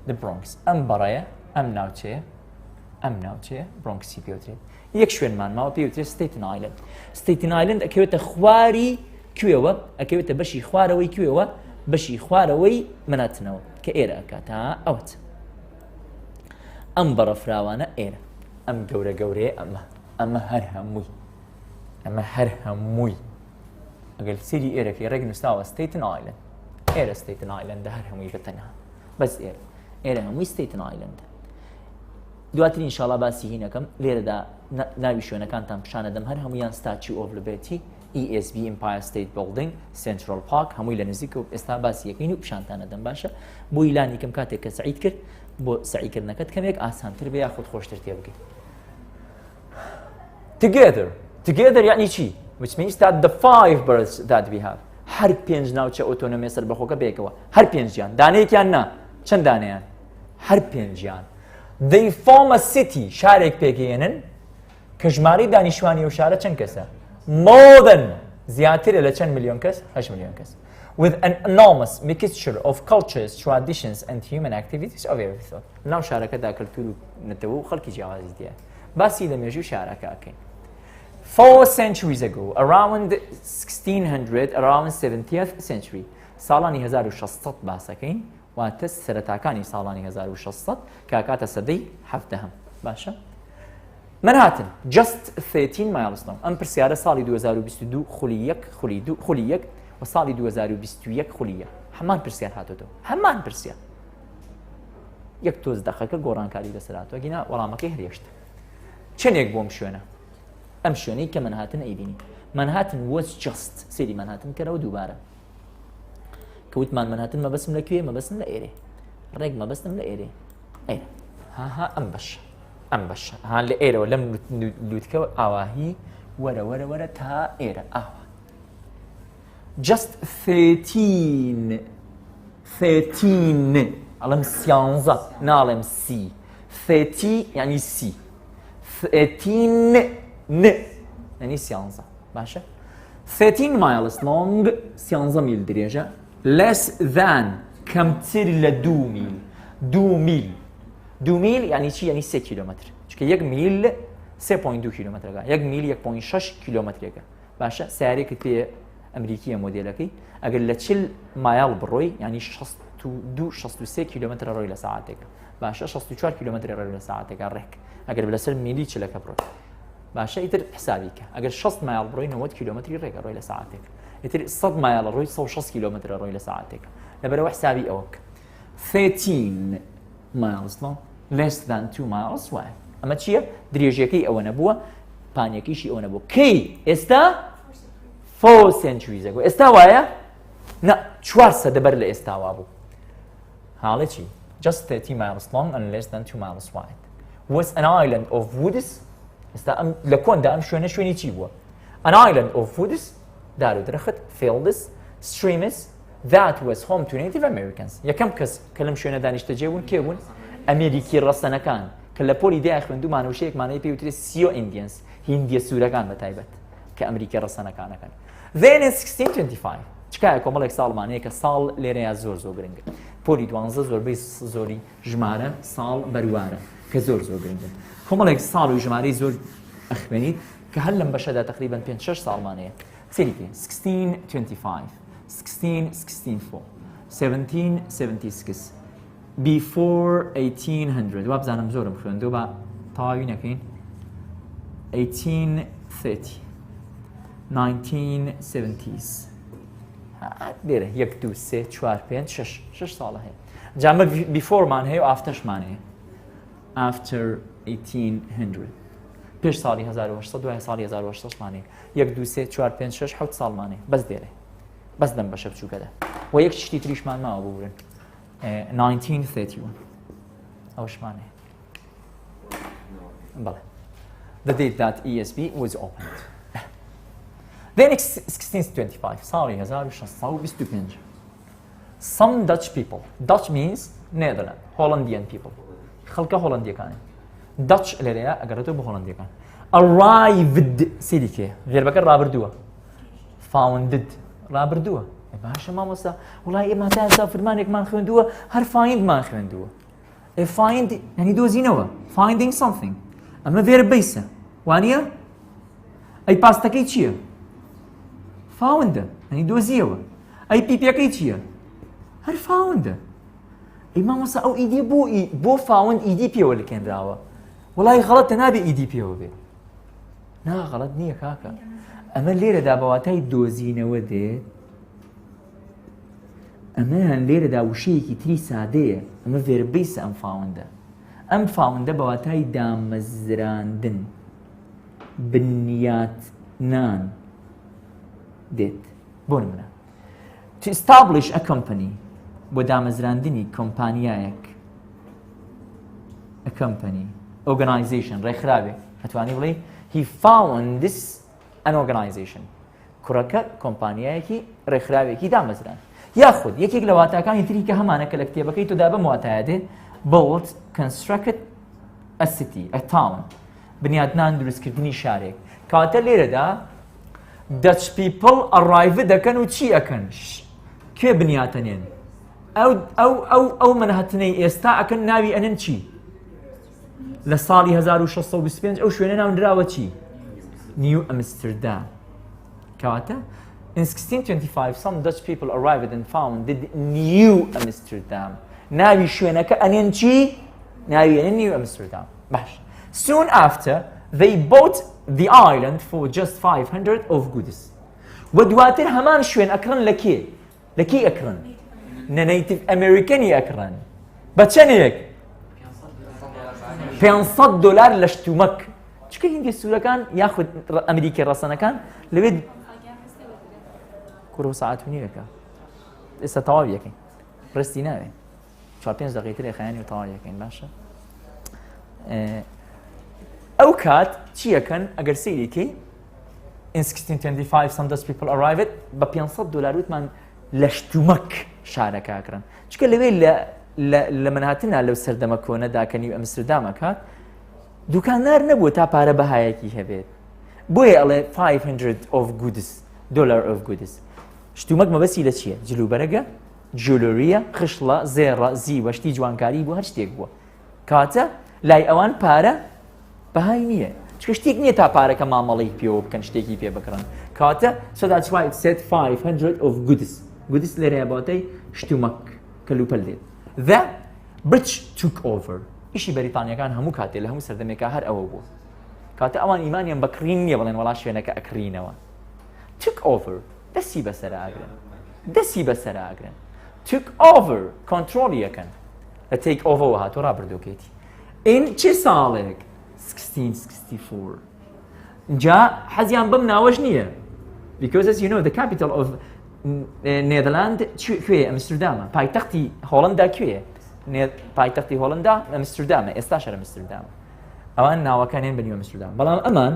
the Bronx ئەم بەڕەیە ئەم ناوچەیە برۆنکسی پێوترێت یەک شوێنمان ماوە پێوترێت ستیتن ئایلند ئەکەوێتە خواری کوێوە ئەکەوێتە بەشی خوارەوەی کوێوە بەشی خوارەوەی مناتنەوە کە ئێرە ئەکات تا ئەوت ئەم بەڕەفراوانە ئێرە ئەم گەورەیە ئەمە هەر هەمووی ئەگەر سری ئێرەکەی ڕێک نووساوە ستیتن ئایلند ئێرە ستیتن ئایلندە هەر هەمووی بەتەنها بەس ئێرە هەمووی ستیتن ئایلند دواتر ئینشاڵڵا باسی هینەکەم لێرەدا ناوی شوێنەکانتان پیشانە دەم هەر هەمویان ستاچی ئۆف لیبرتی ESB Empire State Building Central Park هەمووی لە نزیک و ئێستا باسی یەکەین و پیشانتانە دەم باشە بۆ ئیلانی کەم کاتێک کە سعید کرد بۆ سعیکردنەکەت کەمێک ئاسانتر بێ یاخود خۆشتر تێ بگەیت together یعنی چی which means that the 5 birds that we have هەر 5 ناوچە ئۆتۆنۆمیە سەربەخۆکە بێکەوە هەر 5یان دانەیەکیان نا چەند دانەیان هەر 5یان they form a city شارێک پێگەێنن کە ژمارەی دانیشتوانی و شارە چەند کەسە more than زیاترە لە چەند ملیۆن کەس 8 ملیۆن کەس with an enormous mixture of cultures, traditions and human activities of every sort ناو شارەکەدا کەلتور و نەتەوە و خەڵکی جیاوازی دیە باسی لە مێژوو شارەکە ئەکەین 4 centuries ago around 1600 around 70th century ساڵانی 1600 باسەکەین واتە سەرەتاکانی ساڵانی 1600 کاکاتە سەدەی 17 باشە منهاتن just 13 miles long ئەم پرسیارە ساڵی 2022 خولی یەک و ساڵی 2021 خولی یەک هەمان پرسیار هاتۆتەوە هەمان پرسیار یەک تۆز دەخەکە گۆڕانکاری لەسەراتەوە گینا وەڵامەکەی هەرێشتە چەندێک بۆم شوێنە ئەم شوێنەی کە منهاتن ئەیبینی منهاتن was just سێری منهاتن کەرەوە دووبارە کەوتمان منهاتن مەبەسم لەکوێ مەبەسم لە ئێرێ ڕێک مەبەستم لە ئێرێ ئێرە ها ئەم بەشە ها لە ئێرەوە لەم لووتکەوە ئاواهی وەرە تا ئێرە ئاوا just 13 ئەڵێم سیانزە ناڵێم سی 30 یعنی سی 13 یعنی سیانزە باشە 13 miles long سیانزە میل درێژە less than کەمتر لە 2 میل یعنی چی یعنی 3 کیلۆمەتر چونکە 1 میل 3.2 کیلۆمەترەکە 1 میل 1.6 کیلۆمەترێکە باشە سیارێکت پێ ئەمریکیە مۆدێلەکەی ئەگەر لە 40 مایل بڕۆی ینی 62-63 کیلۆمەتر ڕۆی لە ساعتێکە باشە 64 کیلۆمەتر ڕۆی لە ساعتێکە ڕێک ئەگەر لەسەر میلی چلەکە بڕۆی باشە ئیتر حسابیکە ئەگەر 60 مایل بڕۆی 90 کیلۆمەتری ڕێگە ڕۆی لە ساعتێک ئیتر 100 مایل ڕۆی 160 کیلۆمەتر ڕۆی لە ساعتێکە لەبەرەوە حسابی ئەوەکە 13 miles long less than 2 miles wide ئەمە چییە درێژەکەی ئەوە نەبووە پانیەکەیشی ئەوە نەبووە کەی ئێستا 4 centuries ago ئێستا وایە نه 4 سەدەبەر لە ئێستاوا بوو حاڵە چی just 30 miles long and less than 2 miles wide was an island of woods ئێستا لە کۆندا ئەم شوێنی چی بووە an island of woods دار و درەخت fields streams that was home to Native Americans یەکەم کەس کە لەم شوێنە دانیشتەجێ بوون کێ بوون ئەمریکی ڕەسەنەکان کە لە پۆلی دای خوێندومانە و شەیەکمانەی پێوترێت سیۆ ئیندیەنس هیندیە سوورەکان بەتایبەت کە ئەمریکی ڕەسەنەکانەکەن then in 1625 چکایە کۆمەڵێک ساڵمانەیە کە ساڵ لێرەیە زۆر گرنگە پۆلی 12 زۆربەی زۆری ژمارە ساڵ بەروارە کە زۆر گرنگن کۆمەڵێک ساڵ و ژمارەی زۆر ئەخوێنیت کە هەر لەم بەشەدا تقریبا 5-6 ساڵمانەیە سێریکە 1625 1664 1776 before 1800 وابزانم زۆرم خوێندوە بە تەواوی نەکەین 1830 1970s لێرە 1 2 3 4 5 6 ساڵە هەیە جامە بیفۆرمان هەیە و ئافتەشمان هەیە after 1800 پێش ساڵی 1800 دوای ساڵی 1800مان هەیە 1 2 3 4 5 6 7 ساڵمان هەیە بەس دێرە بەس دەم بەشە بچووکەدا و یەک شتی تریشمان ماوە بورن 1931 ئەوشمان هەیە بەڵێ the date that ESB was opened. Then 1625 ساڵی 1625 some Dutch people, Dutch means Netherlands, Hollandian people, خەڵکە هۆڵندیەکانی Dutch لێرەیە ئەگەڕێتەوە بە هۆڵندیەکان arrived سیدیکێ غێربەکە ڕابردووە founded ڕابردووە باشە مامۆستا وڵای ئێمە تا ئێستا فەرمانێکمان خوێندووە هەر فایندمان خوێندووە find یعنی دۆزینەوە finding something ئەمە verb-بیسە وانییە ئەی پاستەکەی چییە found یعنی دۆزیەوە ئەی پیپەکەی چییە هەر found ئەی مامۆستا ئەو ئیدی بۆ found ئیدی پێوە لەکێنراوە وڵای غەڵەتە نابێ ئیدی پێوە بێ نا غەڵەت نییە کاکە ئەمە لێرەدا بەواتای دۆزینەوە دێت ئەمەیان لێرەدا وشەیەکی تری سادەیە ئەمە verb-بیسە ئەم فاوندە بەواتای دامەزراندن بنیاتنان دێت بۆ نمونە to establish a company بۆ دامەزراندنی کۆمپانیایەک a company organization ڕێکخراوێ هەتوانی بڵێ he found this an organization کوڕەکە کۆمپانیایەکی ڕێکخراوێکی دامەزران یاخود یەکێک لە واتاکانی تری کە هەمانە کە لە کتێبەکەی تۆدا بەم واتایە دێ built constructed a city a town بنیادنان دروستکردنی شارێک کاتە لێرەدا Dutch people arrive دەکەن و چی ئەکەن کوێ بنیاتەنێن ئەو منهەتنەی ئێستا ئەکەن ناوی ئەنن چی لە ساڵی 1625 ئەو شوێنە ناونراوە چی نیو ئەمستردام کەواتە in 1625 some Dutch people arrived and founded New Amsterdam ناوی شوێنەکە ئەنێن چی ناوی ئەنێن New Amsterdam باش soon after they bought the island for just 500 of goods و دواتر هەمان شوێن ئەکڕن لە کێ ئەکڕن نە Native Americanی ئەکڕن بە چەندێک $500 لە شتومەک چکە هیندی سوورەکان یاخود ئەمریکی ڕەسەنەکان لەوێ کوڕ و ساعت و نیوەکە ئێستا تەواو یەکەین ڕستی ناوێن 4-5 دقیقەی خەیانی و تەواو یەکەین باشە ئەو کات چیەکەن ئەگەر سەیرێکی in 1625 some Dutch people arrived بە $500 وتمان لە شتومەک شارەکە ئەکرن چکە لەوێ لە منهاتنا لەو سەردەمە کۆنەدا کە نیو ئەمستردامە کات دوکاندار نەبووە تا پارە بەهایەکی هەبێت بۆیە ئەڵێ $500 of goods شتومەک مەبەستی لە چییە جلوبەرەگە جولۆریە خشڵە زێڕە زیوە شتی جوانکاری بوو هەر شتێک بووە کاتە لای ئەوان پارە بەهای نییە چکە شتێک نییە تا پارەکە مامەڵی پێوە بکەن شتێکی پێ بکڕن کاتە so that's why it said 500 of goods لێرەیە باتەی شتومەک کەلوپەل دێت the British took over ئیشی بەریتانیەکان هەموو کاتێ لە هەموو سەردەمێکە هەر ئەوە بوو کاتە ئەوان ئیمانیان بەکڕین نییە بڵێن وەڵا شوێنەکە ئەکڕینەوە took over دەستی بەسەر ئاگرن took over کۆنتڕۆلیەکەن لە take over هاتۆ ڕابردووکێتی in چه ساڵێک 1664 جا حەزیان بەم ناوەش نییە because as you know the capital of Netherlands کوێ ئەمستردامە پایتەختی هۆڵندا کوێ پایتەختی هۆڵندا ئەمستردامە ئێستا شەر ئەمستردامە ئەوان ناوەکانیان بە نیو ئەمستردام بەڵام ئەمان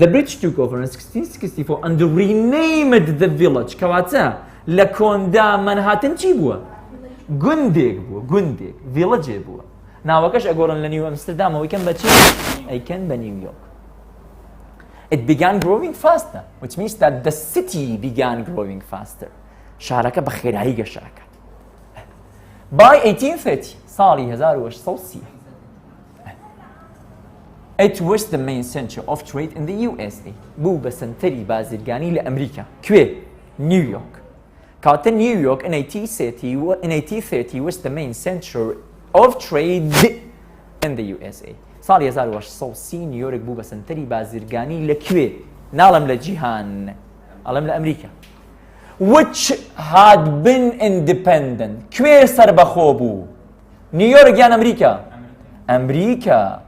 The British took over in 1664 and renamed the village کەواتە لە کۆندا منهاتن چی بووە گوندێک village بووە ناوەکەش ئەگۆڕن لە نیو ئەمستردامەوە ئەیکەن بە چی ئەیکەن بە نیویۆرک It began growing faster, which means that the city began growing faster. شارەکە بە خێرایی گەشاکە. By 1830 ساڵی 1830 It was the main center of trade in the USA. بوو بە سنتەری بازرگانی لە ئەمریکا. کوێ؟ نیویۆرک. کاتە نیویۆرک in 1830 was the main center of trade in the USA. ساڵی 1830 نیویۆرک بوو بە سنتەری بازرگانی لەکوێ؟ ناڵم لە جیهان ئەڵم لە ئەمریکا. Which had been independent. کوێ سەربەخۆ بوو؟ نیویۆرک یان ئەمریکا؟ ئەمریکا.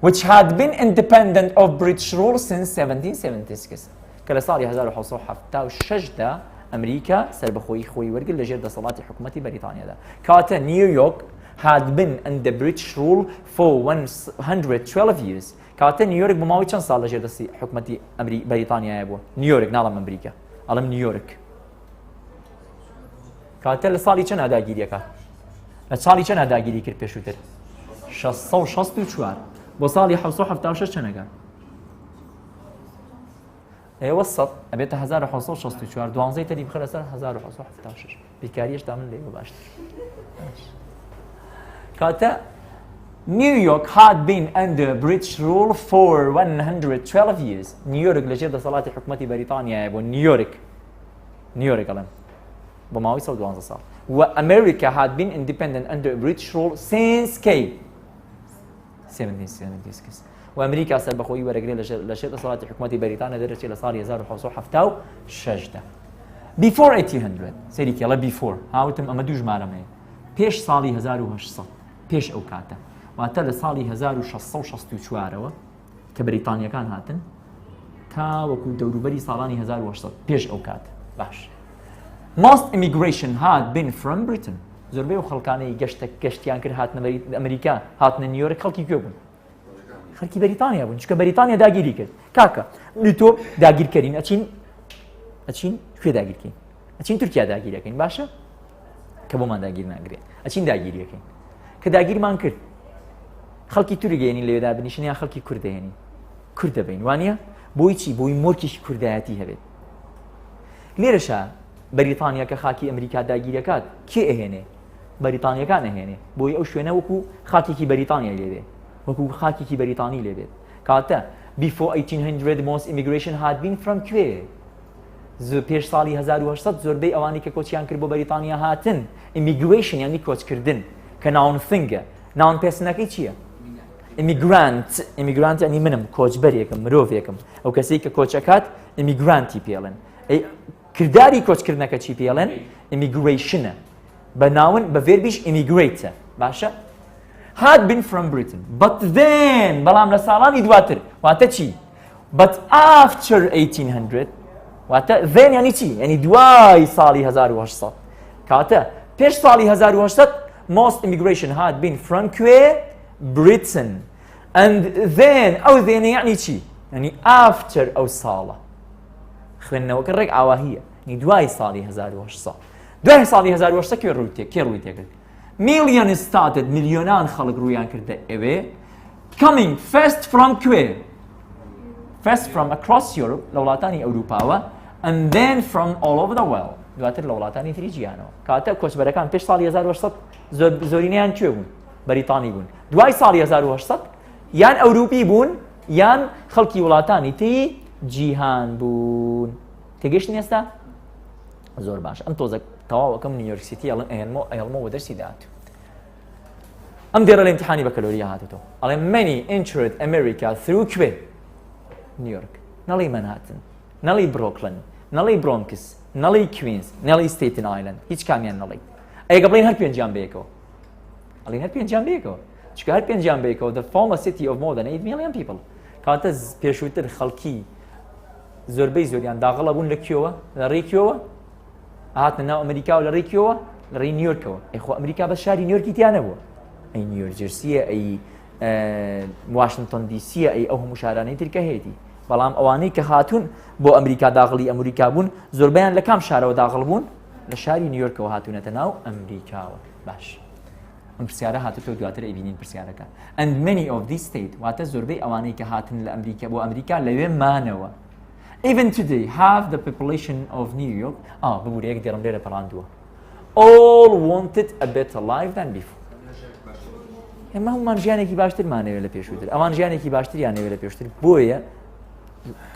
Which had been independent of British rule since 1776. کە لە ساڵی 1876 ئەمریکا سەربەخۆیی خۆی وەرگرت لەژێر دەسەڵاتی حکوومەتی بەریتانیادا. کاتە نیویۆرک had been under British rule for 112 years. کاتە نیویۆرک بۆ ماوەی چەند ساڵ لەژێر دەستی حکومەتی بەریتانیایە بووە؟ نیویۆرک ناڵم ئەمریکا، ئەڵم نیویۆرک. کاتە لە ساڵی چەند ئاداگیریەکە؟ لە ساڵی چەند ئاداگیری کرد پێشووتر؟ 664 بۆ ساڵی 1976 چەندەکە؟ ئێوە سەد ئەبێتە 1964 دوانزەی تەری بخە لەسەر 1976 بیرکاریەشتا من لێوە باشتر. کاتە New York had been under British rule for 112 years. نیویۆرک لەژێر دەسەڵاتی حکومەتی بەریتانیایە بۆ نیویۆرک ئەڵێم بۆ ماوەی 112 ساڵ. و America had been independent under British rule since K. 1776. و ئەمریکا سەربەخۆیی وەرەگرێت لەژێر دەسەڵاتی حکومەتی بەریتانیا دەرەچێت لە ساڵی 1976 دا. Before 1800 سەری کێڵە before هاوتم ئەمە دوو ژمارەمەیە پێش ساڵی 1800 پێش ئەو کاتە واتە لە ساڵی 1664ەوە کە بەریتانیەکان هاتن تا وەکو دەوروبەری ساڵانی 1800 پێش ئەو کات. باش. Most immigration had been from Britain. زۆربەی و خەڵکانەی گەشتیان کرد هاتنە ئەمریکا هاتنە نیویۆرک خەڵکی کوێ بوون؟ خەڵکی بەریتانیا بوون چکە بەریتانیا داگیری کرد. کاکە تۆ داگیرکەرین ئەچین کوێ داگیرکەین؟ ئەچین تورکیا داگیریەکەین باشە؟ کە بۆمان داگیر ناگرێت ئەچین داگیریەکەین کە داگیرمان کرد خەڵکی تووریگەێنی لێدا بنیشن یا خەڵکی کوردەهێنی کورد دەبین وانە بۆی چی بۆی مۆرکێکی کوردایەتی هەبێت. لێرەشە بەریتانیا کە خاکی ئەمریکا داگیریەکات کێ ئەهێنێ؟ بەریتانیەکان ئەهێنێ بۆی ئەو شوێنە وەکو خاکێکی بەریتانیا لێبێ وەکو خاکێکی بەریتانی لێبێت. کاتە before 1800 most immigration had been from کوێ؟ پێش ساڵی 1800 زۆربەی ئەوانی کە کۆچیان کرد بۆ بەریتانیا هاتن immigration یعنی کۆچکردن کە ناون فنگە ناون پێسنەکەی چییە؟ ئیمیگرانت ینی منم کۆچبەرێکم مرۆڤێکم ئەو کەسەی کە کۆچەکات ئیمیگرانتی پێڵێن کردداری کۆچکردنەکە چی پێڵێن؟ ئیمیگریشنە بە ناون بە vێربیش ئیمیگریتە باشە؟ had been from Britain but then بەڵام لە ساڵانی دواتر واتە چی؟ but after 1800 واتە then یعنی چی؟ یعنی دوای ساڵی 1800 کاتە پێش ساڵی 1800 most immigration had been from کوێ؟ Britain and then ئەو then یعنی چی؟ یعنی after ئەو ساڵە خوێندنەوەکە ڕێک ئاواهیە یعنی دوای ساڵی 1800 دوای ساڵی 1800 کێ ڕووی تێکرد؟ million started میلیۆنان خەڵک ڕوویان کردە ئەوێ coming first from کوێ؟ first from across Europe لە وڵاتانی ئەوروپاوە and then from all over the world دواتر لە وڵاتانی تری جیهانەوە کاتە کۆچبەرەکان پێش ساڵی 1800 زۆرینەیان کوێ بوون؟ بەریتانی بوون. دوای ساڵی 1800 یان ئەوروپی بوون یان خەڵکی وڵاتانی تری جیهان بوون. تێگەیشتن ئێستا؟ زۆر باش. ئەم تۆزە تەواوەکەم نیویۆرکسیتی ئەڵمەوە دەرسی داهاتوو. ئەم دێرە لە ئیمتیحانی بەکەلۆریا هاتووە. ئەڵێ many entered America through کوێ؟ نیویۆرک. نەڵی منهاتن، نەڵی بروکلین، نەڵی برۆنکس، نەڵی کوینز، نەڵی ستیتن ئایلند، هیچ کامیان نەڵی. ئەگە بڵین هەر پێنجیان بەیەکەوە. ئەڵێن هەر پێنجیان بەیەکەوە. چکە هەر پێنجیان بەیەکەوە the former city of more than 8 million people. کاتە پێشووتر خەڵکی زۆربەی زۆریان داغڵە بوون لە کوێوە؟ لە ڕێی کوێوە؟ هاتنە ناو ئەمریکا و لە ڕێی کوێوە؟ لە ڕێی نیویۆرکەوە. ئەیخۆ ئەمریکا بە شاری نیویۆرکی تیان نەبووە. ئەی نیویۆرجرسیە، ئەی واشنگتن دیسیە، ئەی ئەو هەموو شارانەی ترکە هەیەی. بەڵام ئەوانەی کە هاتوون بۆ ئەمریکا داغڵی ئەمریکا بوون زۆربیان لە کام شارەوە داغڵ بوون؟ لە شاری نیویۆرکەوە هاتوونەتە ناو ئەمریکاوە. باش. ئەم پرسیارە هاتوتۆ دواتر ئەیبینین پرسیارەکە. And many of these states واتە زۆربەی ئەوانەی کە هاتن لە ئەمریکا بۆ ئەمریکا لەوێ مانەوە. Even today have the population of New York ببوورە یەک دێڕم لێرە پەڕاندووە. All wanted a better life than before. ئێمە هەمومان ژیانێکی باشترمانەوێت لە پێشووتر. ئەوان ژیانێکی باشتریانەوێت لە پێشتر بۆیە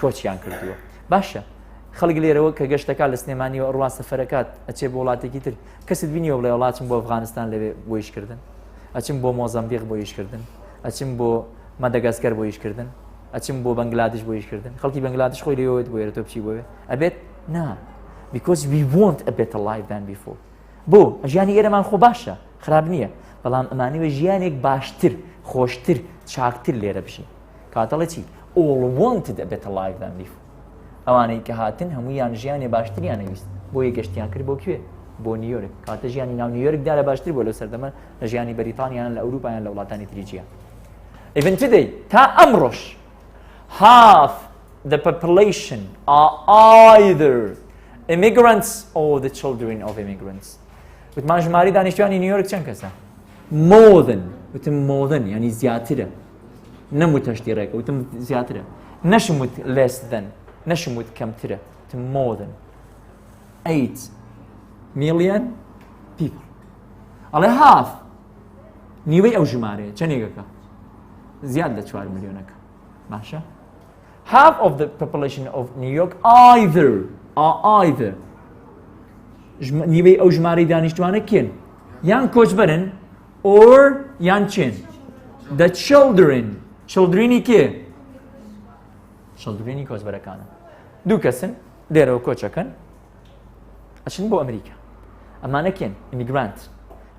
کۆچیان کردووە. باشە. خەڵک لێرەوە کە گەشتەکە لە سنێمانیەوە ڕوا سەفەرەکات ئەچێ بۆ وڵاتێکی تر کەست بینیەوە بڵێ وڵاتم بۆ ئەفغانستان لەوێ بۆ ئیشکردن ئەچم بۆ مۆزەمبیق بۆ ئیشکردن ئەچم بۆ مەدەگاسکەر بۆ ئیشکردن ئەچم بۆ بەنگلادش بۆ ئیشکردن خەڵکی بەنگلادش خۆی لێوێت بۆ تۆ بچی بۆوێ ئەبێت نا because we want a better life than before بۆ ژیانی ئێرەمان خۆ باشە خراپ نییە بەڵام ئەمانەوە ژیانێک باشتر خۆشتر چاکتر لێرە بشین کاتەڵێ چی all wanted a better life than before ئەوانەی کە هاتن هەموویان ژیانێ باشتریان نەویست بۆ یە گەشتیان کرد بۆ کوێ بۆ نیویۆرک کاتە ژیانی ناو نیویۆرکدا لە باشتر بۆ لە سەردەمە لە ژیانی بەریتانیان لە ئەوروپایان لە وڵاتانی تریجیان. Even today تا ئەمڕۆژ half the population are either immigrants or the children of immigrants. وتمان ژماری دانیشتوانی نیویۆرک چەند کەسە؟ more than وتم more than یعنی زیاترە نەموت هەشتی ڕێکە وتم زیاترە نەشموت less than نەشموت کەمترە وتم more than 8 million people. ئەڵێ half نیوەی ئەو ژمارەیە چەندێکەکە؟ زیاد لە 4 ملیۆنەکە. باشە؟ half of the population of New York either نیوەی ئەو ژمارەی دانیشتوانە کێن؟ یان کۆچبەرن or یان چێن؟ the childrenی کێ؟ childrenی کۆچبەرەکانە. دوو کەسن لێرەوە کۆچەکەن ئەچن بۆ ئەمریکا. ئەمانە کێن؟ ئیمیگرانت.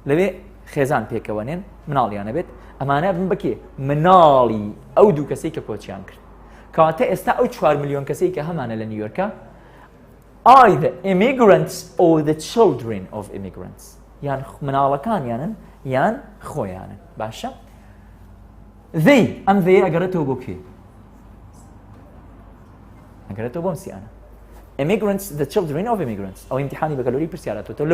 لەوێ خێزان پێکەوەنێن مناڵیانە بێت ئەمانە بن بکێ؟ مناڵی ئەو دوو کەسەی کە کۆچیان کرد. کەواتە ئێستا ئەو 4 ملیۆن کەسەی کە هەمانە لە نیویۆرکە either immigrants or the children of immigrants. یان مناڵەکانیانن یان خۆیانن. باشە؟ they ئەم they ئەگەرێتەوە بۆ کێ؟ ئەگەرێتەوە بۆم سیانە. immigrants the children of immigrants. ئەو ئیمتیحانی بە کەلۆری پرسیاراتەوە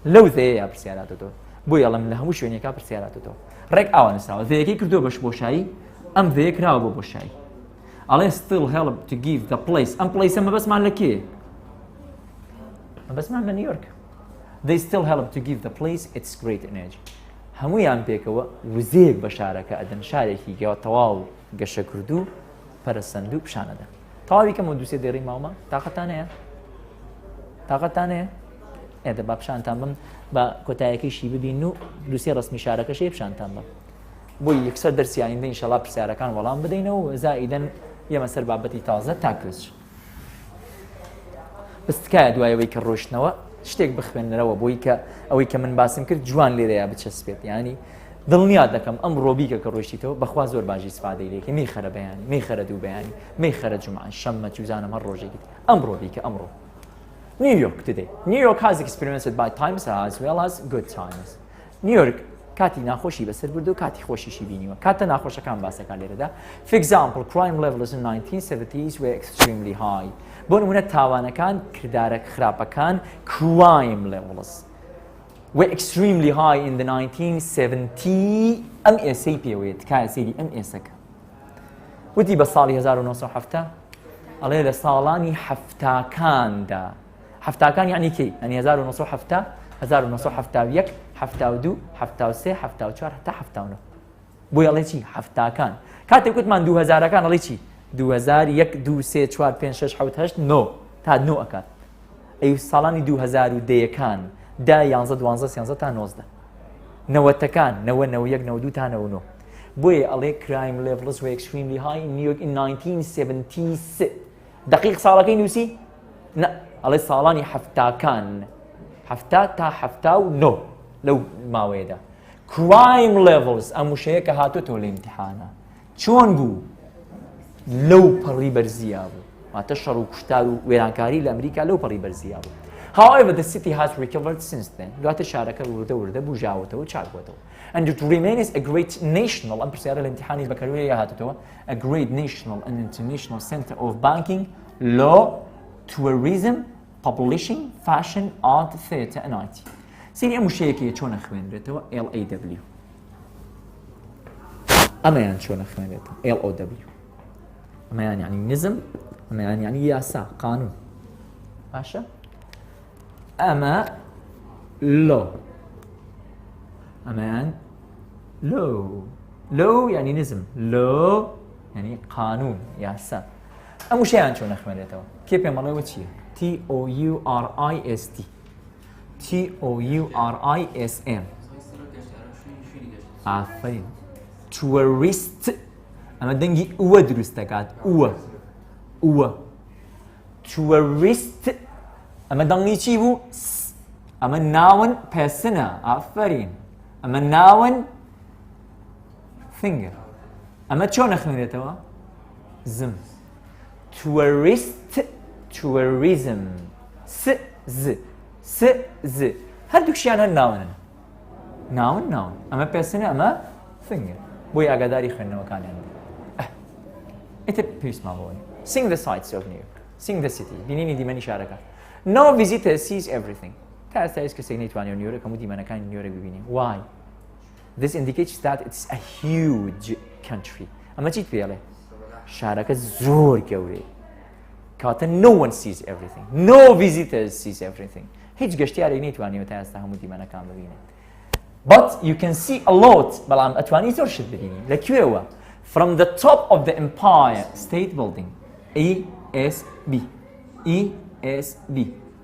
لەو they پرسیاراتەوە. بۆی ئەڵم لە هەموو شوێنێکا پرسیاراتەوە. ڕێک ئاوە نسراوە. they کردووە بەش بۆشایی ئەم they کراوە بۆ بۆشایی. ئەڵێ still help to give the place. ئەم place ئەمە بەسمان لە کێ؟ بەسمان لە نیویۆرک. they still help to give the place its great energy. هەموویان پێکەوە وزەیەک بە شارەکە ئەدەن شارێکی تەواو گەشە کردو پەرەسەند و پیشانەدا. تەواوی کەم و دووسێ دێڕی ماومە تااقەتانەیە ئێدە با پیشانتان بم بە کۆتایەکەیشی ببین و دووسێ ڕسمی شارەکەشەیە پیشانتان بم. بۆی یەکسەر دەرسیایندە ئینشەڵا پرسیارەکان وەڵام بدەینەوە زائیدەن ئێمە سەر بابەتی تازە تاکرس. بستکایە دوایەوەی کە ڕۆشتنەوە شتێک بخوێنەرەوە بۆی کە ئەوەی کە من باسم کرد جوان لێرەیە بچەسپێت. ینی دڵنیا دەکەم ئەم ڕۆبیکە کە ڕۆشتیتەوە بەخوا زۆر باشی استفادەی لێکە مەیخەرە بەیانی مەیخەرە دوو بەیانی مەیخەرە جومعە شەممە چوزانم هەر ڕۆژێکی ئەم ڕۆبیکە ئەمڕۆ. New York today. New York has experienced bad times as well as good times. New York کاتی ناخۆشی بەسەر بردو و کاتی خۆشیشی بینیوە. کاتە ناخۆشەکان باسەکان لێرەدا. For example, crime levels in 1970s were extremely high. بۆ نمونە تاوانەکان کردارە خراپەکان crime levels were extremely high in the 1970 ئەم ئێسەی پێوێت کایە سەیری ئەم ئێسەکە. وتی بە ساڵی 1970 ئەڵێ لە ساڵانی هەفتاکاندا هەفتاکان یعنی کەی؟ ئەنی 1970 1971 72 73 74 تا 79 بۆی ئەڵێ چی؟ هەفتاکان. کاتێک وتمان 2000ەکان ئەڵێ چی؟ 2001 2 3 4 5 6 7 8 9 تا 9 ئەکات. ئەی ساڵانی 2010ەکان 10 11 12 13 تا 19 نەوەتەکان 91 92 تا 99 بۆیە ئەڵێ crime levels were extremely high in New York in 1976. دقیق ساڵەکەی نووسی؟ نە ئەڵێ ساڵانی هەفتاکان 70 تا 79 لەو ماوەیەدا. crime levels ئەم وشەیە کە هاتوتەوە لە ئیمتیحانە چۆن بوو؟ لەو پەڕی بەرزیە بوو. واتە شەڕ و کوشتار و وێرانکاری لە ئەمریکا لەو پەڕی بەرزیە بوو. However, the city has recovered since then. دواتە شارەکە وردە بوژاوەتەوە چاکوەتەوە. And it remains a great national ئەم پرسیارە لە ئیمتیحانی بەکەروەیە هاتوتەوە a great national and international center of banking, law, tourism, publishing, fashion, art, theatre and IT. سینی ئەم وشەیەکەیە چۆنە خوێنرێتەوە LAW. ئەمەیان چۆنە خوێنرێتەوە LOW. ئەمەیان یعنی نظم ئەمەیان یعنی یاسا قانون. باشە؟ ئەمە لۆ ئەمەیان لۆ یعنی نظم لۆ یعنی قانون یاسا. ئەم وشەیان چۆنە خوێنرێتەوە؟ کێ پێم ئەڵێوە چییە؟ TOURIST TOURISM ئافرین. tourist ئەمە دەنگی ئووە دروست دەکات ئووە tourist ئەمە دەنگی چی بوو؟ ئەمە ناون پێسنە ئافرین. ئەمە ناون finger. ئەمە چۆنە خوێنرێتەوە؟ زم. tourist tourism س ز هەردووکشیان هەر ناون ئەمە پێسنە ئەمە فنگە بۆی ئاگاداری خوێندنەوەکانیان ئیتر پێویستمان بۆی sing the sights of New York sing the city بینینی دیمەنی شارەکە no visitor sees everything تا ئێستا هیچ کەسێک نەیتوانێت نیویۆرک هەموو دیمەنەکانی نیویۆرک ببینی why this indicates that it's a huge country ئەمە چیت پێڵێ شارەکە زۆر گەورەیە کاتە no one sees everything no visitors sees everything هیچ گەشتیارێک نەیتوانێت تا ئێستا هەموو دیمەنەکان ببینێت but you can see a lot بەڵام ئەتوانی زۆر شت ببینی لەکوێوە from the top of the Empire State Building ESB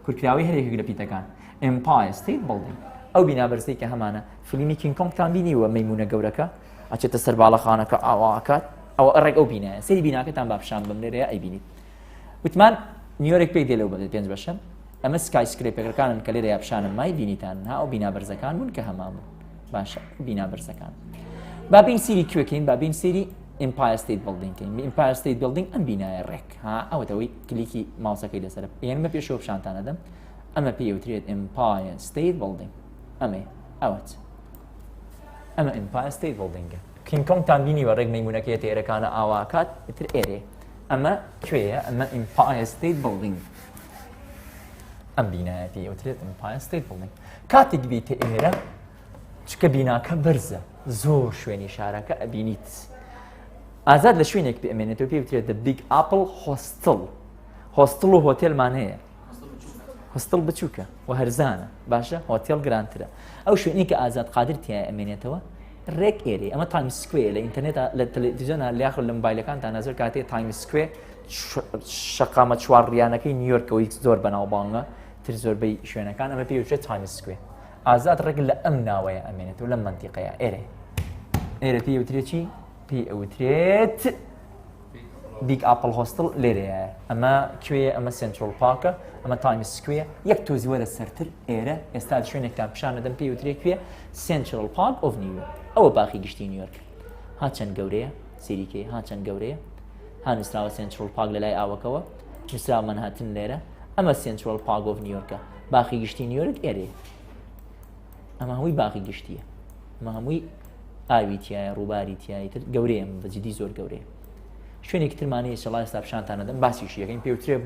کورتراوی هەرێکی لە پیتەکان Empire State Building ئەو بینابەرزەی کە هەمانە فیلمی کینگ کۆنگتان بینیوە مەیمونە گەورەکە ئەچێتە سەر باڵەخانەکە ئاواکات ئەوە ئەڕێک ئەو بینایە سەری بیناکەتان بابشان بم لێرەیە ئەیبینیت وتمان نیویۆرک پێی دێ لەو بەدە پێنج بەشە ئەمە سکای سکرێپەکەکانن کە لێرە یابشانم مای بینیتان ها ئەو بینابەرزەکان بوون کە هەمان بوون باشە بینابەرزەکان بابین سیری کوێکەین بابین سیری Empire State Building کەین Empire State Building ئەم بینایە ڕێک ها ئەوەتەوەی کلیکی ماوسەکەی لەسەر یانمە پێشەوە پیشانتان دەدەم ئەمە پێوترێت Empire State Building ئەوەت ئەمە Empire State Building کینگ کۆنگتان بینیوە ڕێک مەیمونەکەی تێرەکانە ئاواکات ئیتر ئێرێ ئەمە کوێیە ئەمە Empire State Building ئەم بینایەتی ئەوترێت Empire State Building کاتێک بیتە ئێرە چکە بیناکە بەرزە زۆر شوێنی شارەکە ئەبینیت ئازاد لە شوێنێک پێمێنێتەوە پێوترێت The Big Apple Hostel هۆستڵ و هۆتێلمان هەیە هۆستڵ بچووکە و هەرزانە باشە هۆتێل گرانترە ئەو شوێنی کە ئازاد قادر تیا ئەمێنێتەوە ڕێک ئێرێ ئەمە تایم سکوێر لە ئینتەرنێت لە تەلەڤیزیۆنە لیاخ لە مۆبایلەکانتان نەزۆر کاتێ تایم سکوێر شەقامە چوارڕیانەکەی نیویۆرکەوەی زۆر بەناوبانگە تر زۆربەی شوێنەکان ئەمە پێوترێت تایم سکوێر ئازاد ڕێک لە ئەم ناوەیە ئەمێنێتەوە لەم منتیقەیە ئێرە پێوترێت چی پێوترێت بیگ ئاپل هۆستڵ لێرەیە ئەمە کوێیە ئەمە سنترۆل پارکە ئەمە تایم سکوێر یەک تۆزی وەرە سەرتر ئێرە ئێستا شوێنێکتان پیشانەدەم پێوترێت کوێ سنترال پارک ئۆف نیویۆرک ئەوە باخی گشتی نیویۆرک ها چەند گەورەیە سێریکێ ها چەند گەورەیە ها نووسراوە سنترال پارک لە لای ئاوەکەوە نووسراوە مەنهاتن لێرە ئەمە سنترال پارک ئۆف نیویۆرکە باخی گشتی نیویۆرک ئێرەیە ئەمە هەمووی باخی گشتیە ئەمە هەمووی ئاوی تایە ڕووباری تایە تر گەورەیە بەجددی زۆر گەورەیە شوێنێکی ترمانەیە شڵای ئێستا پیشانتانەدەم باسیشی یەکەین پێوترێت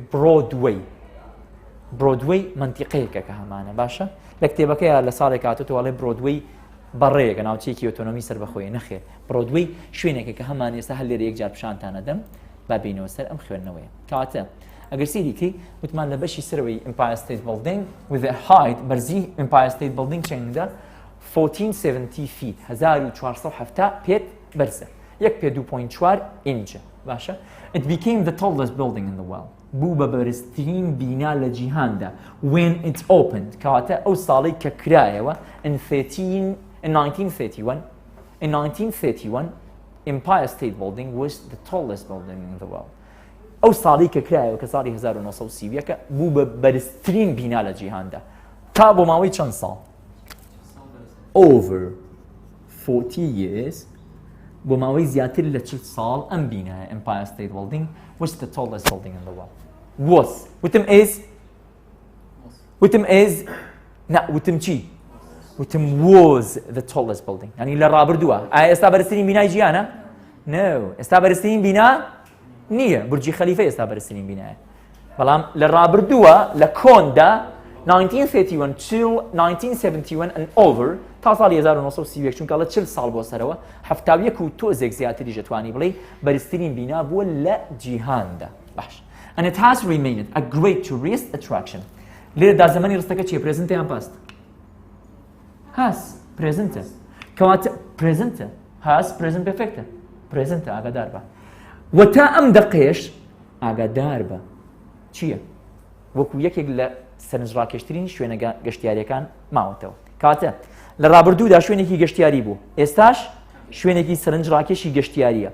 برۆدوەی منتیقەیەکە کە هەمانە باشە لە کتێبەکەیە لە ساڵێک هاتووەڵێ برۆدوەی بەڕێیەکە ناوچەیەکی ئۆتۆنۆمی سەر بەخۆیە نەخێر برۆدوەی شوێنێکە کە هەمان ئێستا هەر لێرە یەکجار پیشانتانەدەم با بینەوە سەر ئەم خوێندنەوەیە کاتە ئەگەر سیریکەی وتمان لە بەشی سەرەوەی Empire State Building with a height بەرزی Empire State Building چەندە 1470 feet 1470 پێت بەرزە یەک پێ 2.4 ئینچە باشە It became the tallest building in the world بوو بە بەرزترین بینا لە جیهاندا when it opened کاتە ئەو ساڵی کە کرایەوە in 1931 Empire State Building was the tallest building in the world ئەو ساڵی کە کرایەوە کە ساڵی 1930 بوو بە بەرزترین بینا لە جیهاندا تا بۆ ماوەی چەند ساڵ over 40 years بۆ ماوەی زیاتر لە 40 ساڵ ئەم بینایە Empire State Building was the tallest building in the world was وتم چی وتم was the tallest building یعنی لە ڕابردووە ئایا ئێستا بەرزترین بینای جیهانە no ئێستا بەرزترین بینا نییە بورجی خەلیفە ئێستا بەرزترین بینایە بەڵام لە ڕابردووە لە کۆندا 1931 till 1971 and over تا ساڵی 1930 چونکە لە 40 ساڵ بۆ سەرەوە 71 و تۆزێک زیاتری دەتوانی بڵێ بەرزترین بینا بووە لە جیهاندا باش and it has remained a great tourist attraction لێرەدا زەمانی ڕستەکە چیە پرێزنتە یان پاست هاس پرێزنتە کەواتە پرێزنتە هاس پرێزنت پێرفێکتە پرێزنتە ئاگادار بە و تا ئەم دەقێش ئاگادار بە چییە وەکو یەکێک لە سەرنجڕاکێشترین شوێنە گەشتیاریەکان ماوەتەوە کاتە لە ڕابردوودا شوێنێکی گەشتیاری بوو ئێستاش شوێنێکی سەرنجڕاکێشی گەشتیاریە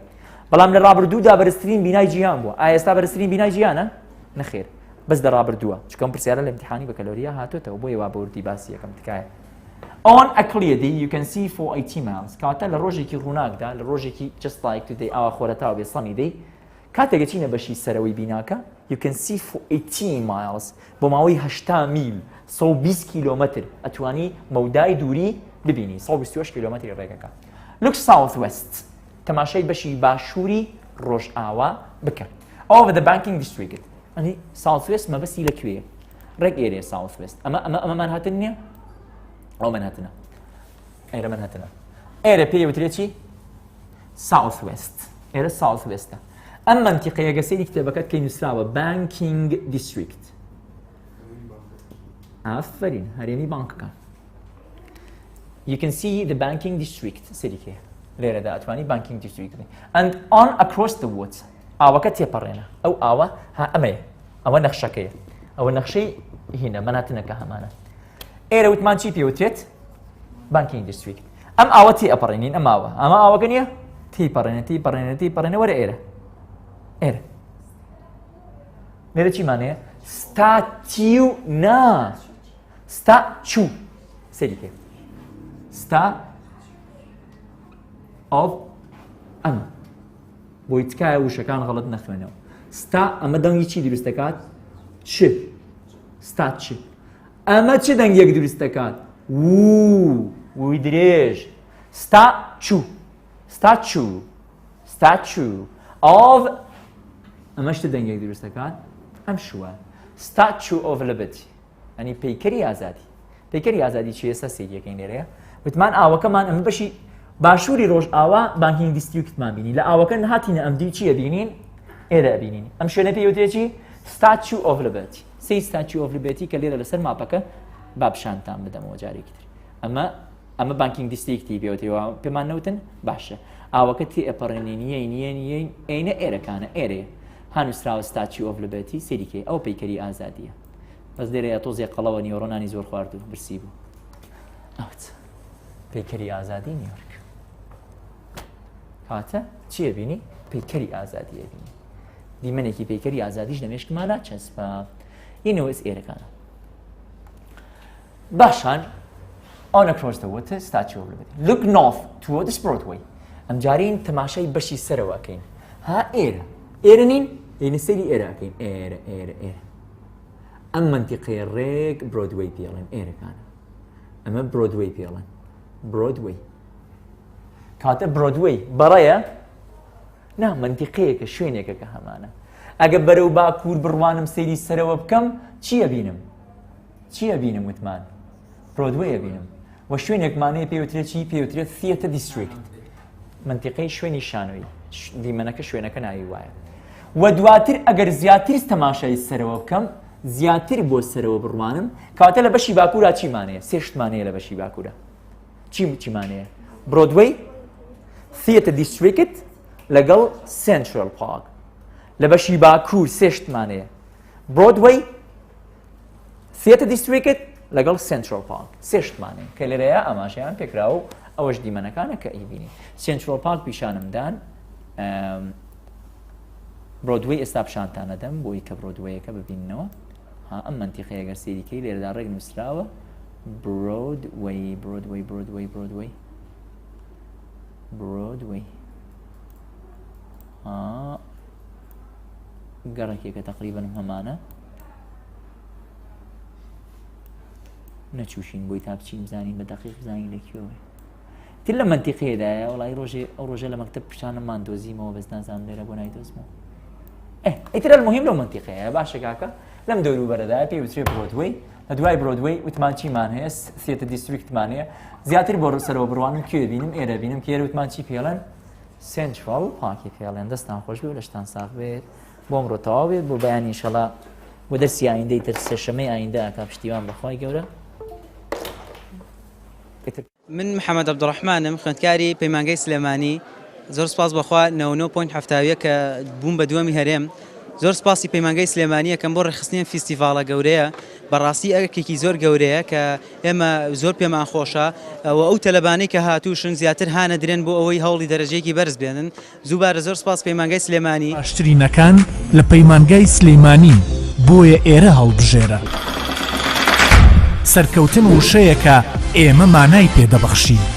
بەڵام لە ڕابردوودا بەرزترین بینای جیهان بووە ئایا ئێستا بەرزترین بینای جیهانە نەخێر بەس لە ڕابردووە چکەم پرسیارە لە امتحانی بەکەلۆریا هاتوێتەوە بۆ ێوا بەوردی باسی یەکەم تکایە On a clear day you can see for 80 miles کاتە لە ڕۆژێکی ڕووناکدا لە ڕۆژێکی just like today ئاوا خۆرەتاو بێ سەمی دەی کاتێکە چینە بەشی سەرەوەی بیناکە you can see for 18 miles بۆ ماوەی 8 میل 120 کیلۆمەتر ئەتوانی مەودای دووری ببینی 128 کیلۆمەتری ڕێگەکە. look south west تەماشای بەشی باشووری ڕۆژئاوا بکە. ئەوە the banking district ئەنی south west مەبەستی لەکوێیە؟ ڕێک ئێرەیە south west ئەمە مانهاتن نییە؟ ئەو مانهاتنە ئێرە مانهاتنە ئێرە پێی وترێت چی؟ south west ئێرە south westە. ئەم منتیقەیە گەسەری کتێبەکەت کە نووسراوە banking district ئافرین هەرێمی بانکەکان. you can see the banking district سەریکێ لێرەدا ئەتوانی banking district and on across the woods ئاوەکە تێپەڕێنە ئەو ئاوە ها ئەمەیە ئەوە نەخشەکەیە ئەوە نەخشەی هینە مەناتنەکە هەمانە. ئێرە وتمان چی پێوترێت؟ banking district. ئەم ئاوە تێ ئەپەڕێنین ئەم ئەمە ئاوەکە نییە؟ تێپەڕێنە وەرە ئێرە ئێرە لێرە چیمانەیە؟ ستاتیو نا ستاچوو سەریکێ ستا of ئەم بۆی تکایە وشەکان غەڵەت نەخوێنەوە. ستا ئەمە دەنگی چی دروست دەکات؟ چ ستا چ ئەمە چ دەنگێک دروست دەکات؟ ووی درێژ ستاچوو of ئەمە شتە دەنگێک دروست دەکات ئەم شووە ستاچوو of liberty ئەنی پەیکەری ئازادی. پەیکەری ئازادی چی ئێستا سێریەکەین لێرەیە وتمان ئاوەکەمان ئەمە بەشی باشووری ڕۆژئاوا بانکینگ دیستریکتمان بینی لە ئاوەکە هاتینە ئەم دی چیە بینین؟ ئێرە بینین ئەم شوێنە پێوترێتی ستاچوو of liberty سی ستاچوو of liberty کە لێرە لەسەر ماپەکە بابشانتان بدەمەوە جارێکی تر. ئەمە بانکینگ دیستریکتی پێوتەوە پێمان نەوتن باشە ئاوەکە تێ ئەپەڕێنی نییە ئەینە ئێرەکانە ئێرەیە هانووسراوە ستاچوو of liberty سەریکێ ئەو پەیکەری ئازادیە. بەس لێرەیە تۆزێک قەڵەوە نیۆڕۆنانی زۆر خوارد و برسی بوو. ئەوت پەیکەری ئازادی نیویۆرک کاتە چیە بینی؟ پەیکەری ئازادیە بینی. دیمەنێکی پەیکەری ئازادیش دەمێشکمانە چەسپە ئینەوەس ئێرەکانە. باشان on across the water statue of liberty. Look north towards Broadway. ئەم جارین تەماشای بەشی سەرەوەکەین. ها ئێرە نین ئێنە سەری ئێرەکەین ئێرە ئەم منتیقەیە ڕێک برۆدوەی پێڵێن ئێرەکانە ئەمە برۆدوەی پێڵێن برۆدوەی کاتە برۆدوەی بەڕەیە نا منتیقەیەکە شوێنێکە کە هەمانە. ئەگە بەرەو باکوور بڕوانم سەیری سەرەوە بکەم چییە بینم وتمان برۆدوەیە بینم و شوێنێکمانەیە پێوترێت چی پێوترێت theatre district منتیقەی شوێنی شانۆی دیمەنەکە شوێنەکە ناوی وایە. و دواتر ئەگەر زیاتر تەماشای سەرەوە بکەم زیاتر بۆ سەرەوە بڕوانم کاتە لە بەشی باکوورا چیمانەیە؟ سێ شتمانەیە لە بەشی باکوورە چیمانەیە؟ برۆدوەی theatre district لەگەڵ central park لە بەشی باکوور سێ شتمانەیە برۆدوەی theatre district لەگەڵ central park سێ شتمانەیە کە لێرەیە ئاماژەیان پێکراوە ئەوەش دیمەنەکانە کە ئیبینی. central park پیشانمدان برۆدوەی ئێستا پیشانتانەدەم بۆی کە برۆدوەیەکە ببیننەوە ئەم منتیقەیە گەر سێریکەی لێرەدا ڕێک نووسراوە برۆدوەی گەڕێکێکە تقریبەن هەمانە نەچووشین بۆی تا بچین بزانین بە دەقیق بزانین لەکوێوە تر لە منتیقەیەدایە وڵی ئەو ڕۆژە لە مەکتەب پیشانممان دۆزیمەوە بەس نازانم لێرە بۆ نایدۆزمەوە ئیترە مهم لەو منتیقەیە باشە کاکە لەم دەوروبەرەدایە پێوترێت برۆدوەی لە دوای برۆدوەی وتمان چیمان هەیە theatre districtمان هەیە زیاتر بۆ سەرەوە بڕوانم کوێ بینم ئێرە بینم کە ئێرە وتمان چی پێڵێن central parki پێڵێن دەستان خۆش بێ و لەشتان ساغ بێت بۆ ئەمڕۆ تەواو بێت بۆ بەیانی ئینشەڵا بۆ دەرسی ئایندەی تر سێشەمەی ئایندە کا پشتیوان بەخوای گەورە. من محەممەد عەبدوڕەحمانم خوێندکاری پەیمانگەی سلێمانی زۆر سپاس بەخوا 99.7 کە بووم بە دووەمی هەرێم زۆر سپاسی پەیمانگەی سلێمانی یەکەم بۆ ڕێخستنیان فیستیڤالە گەورەیە بەڕاستی ئەرکێکی زۆر گەورەیە کە ئێمە زۆر پێمان خۆشە ئەو تەلەبانەی کە هاتووشن زیاتر هانە درێن بۆ ئەوەی هەوڵی دەرەجەیەکی بەرز بێنن زووبارە زۆر سپاس پەیمانگەی سلێمانی باشترینەکان لە پەیمانگەی سلێمانی بۆیە ئێرە هەڵبژێرە سەرکەوتن وشەیەکە ئێمە مانای پێدەبەخشین.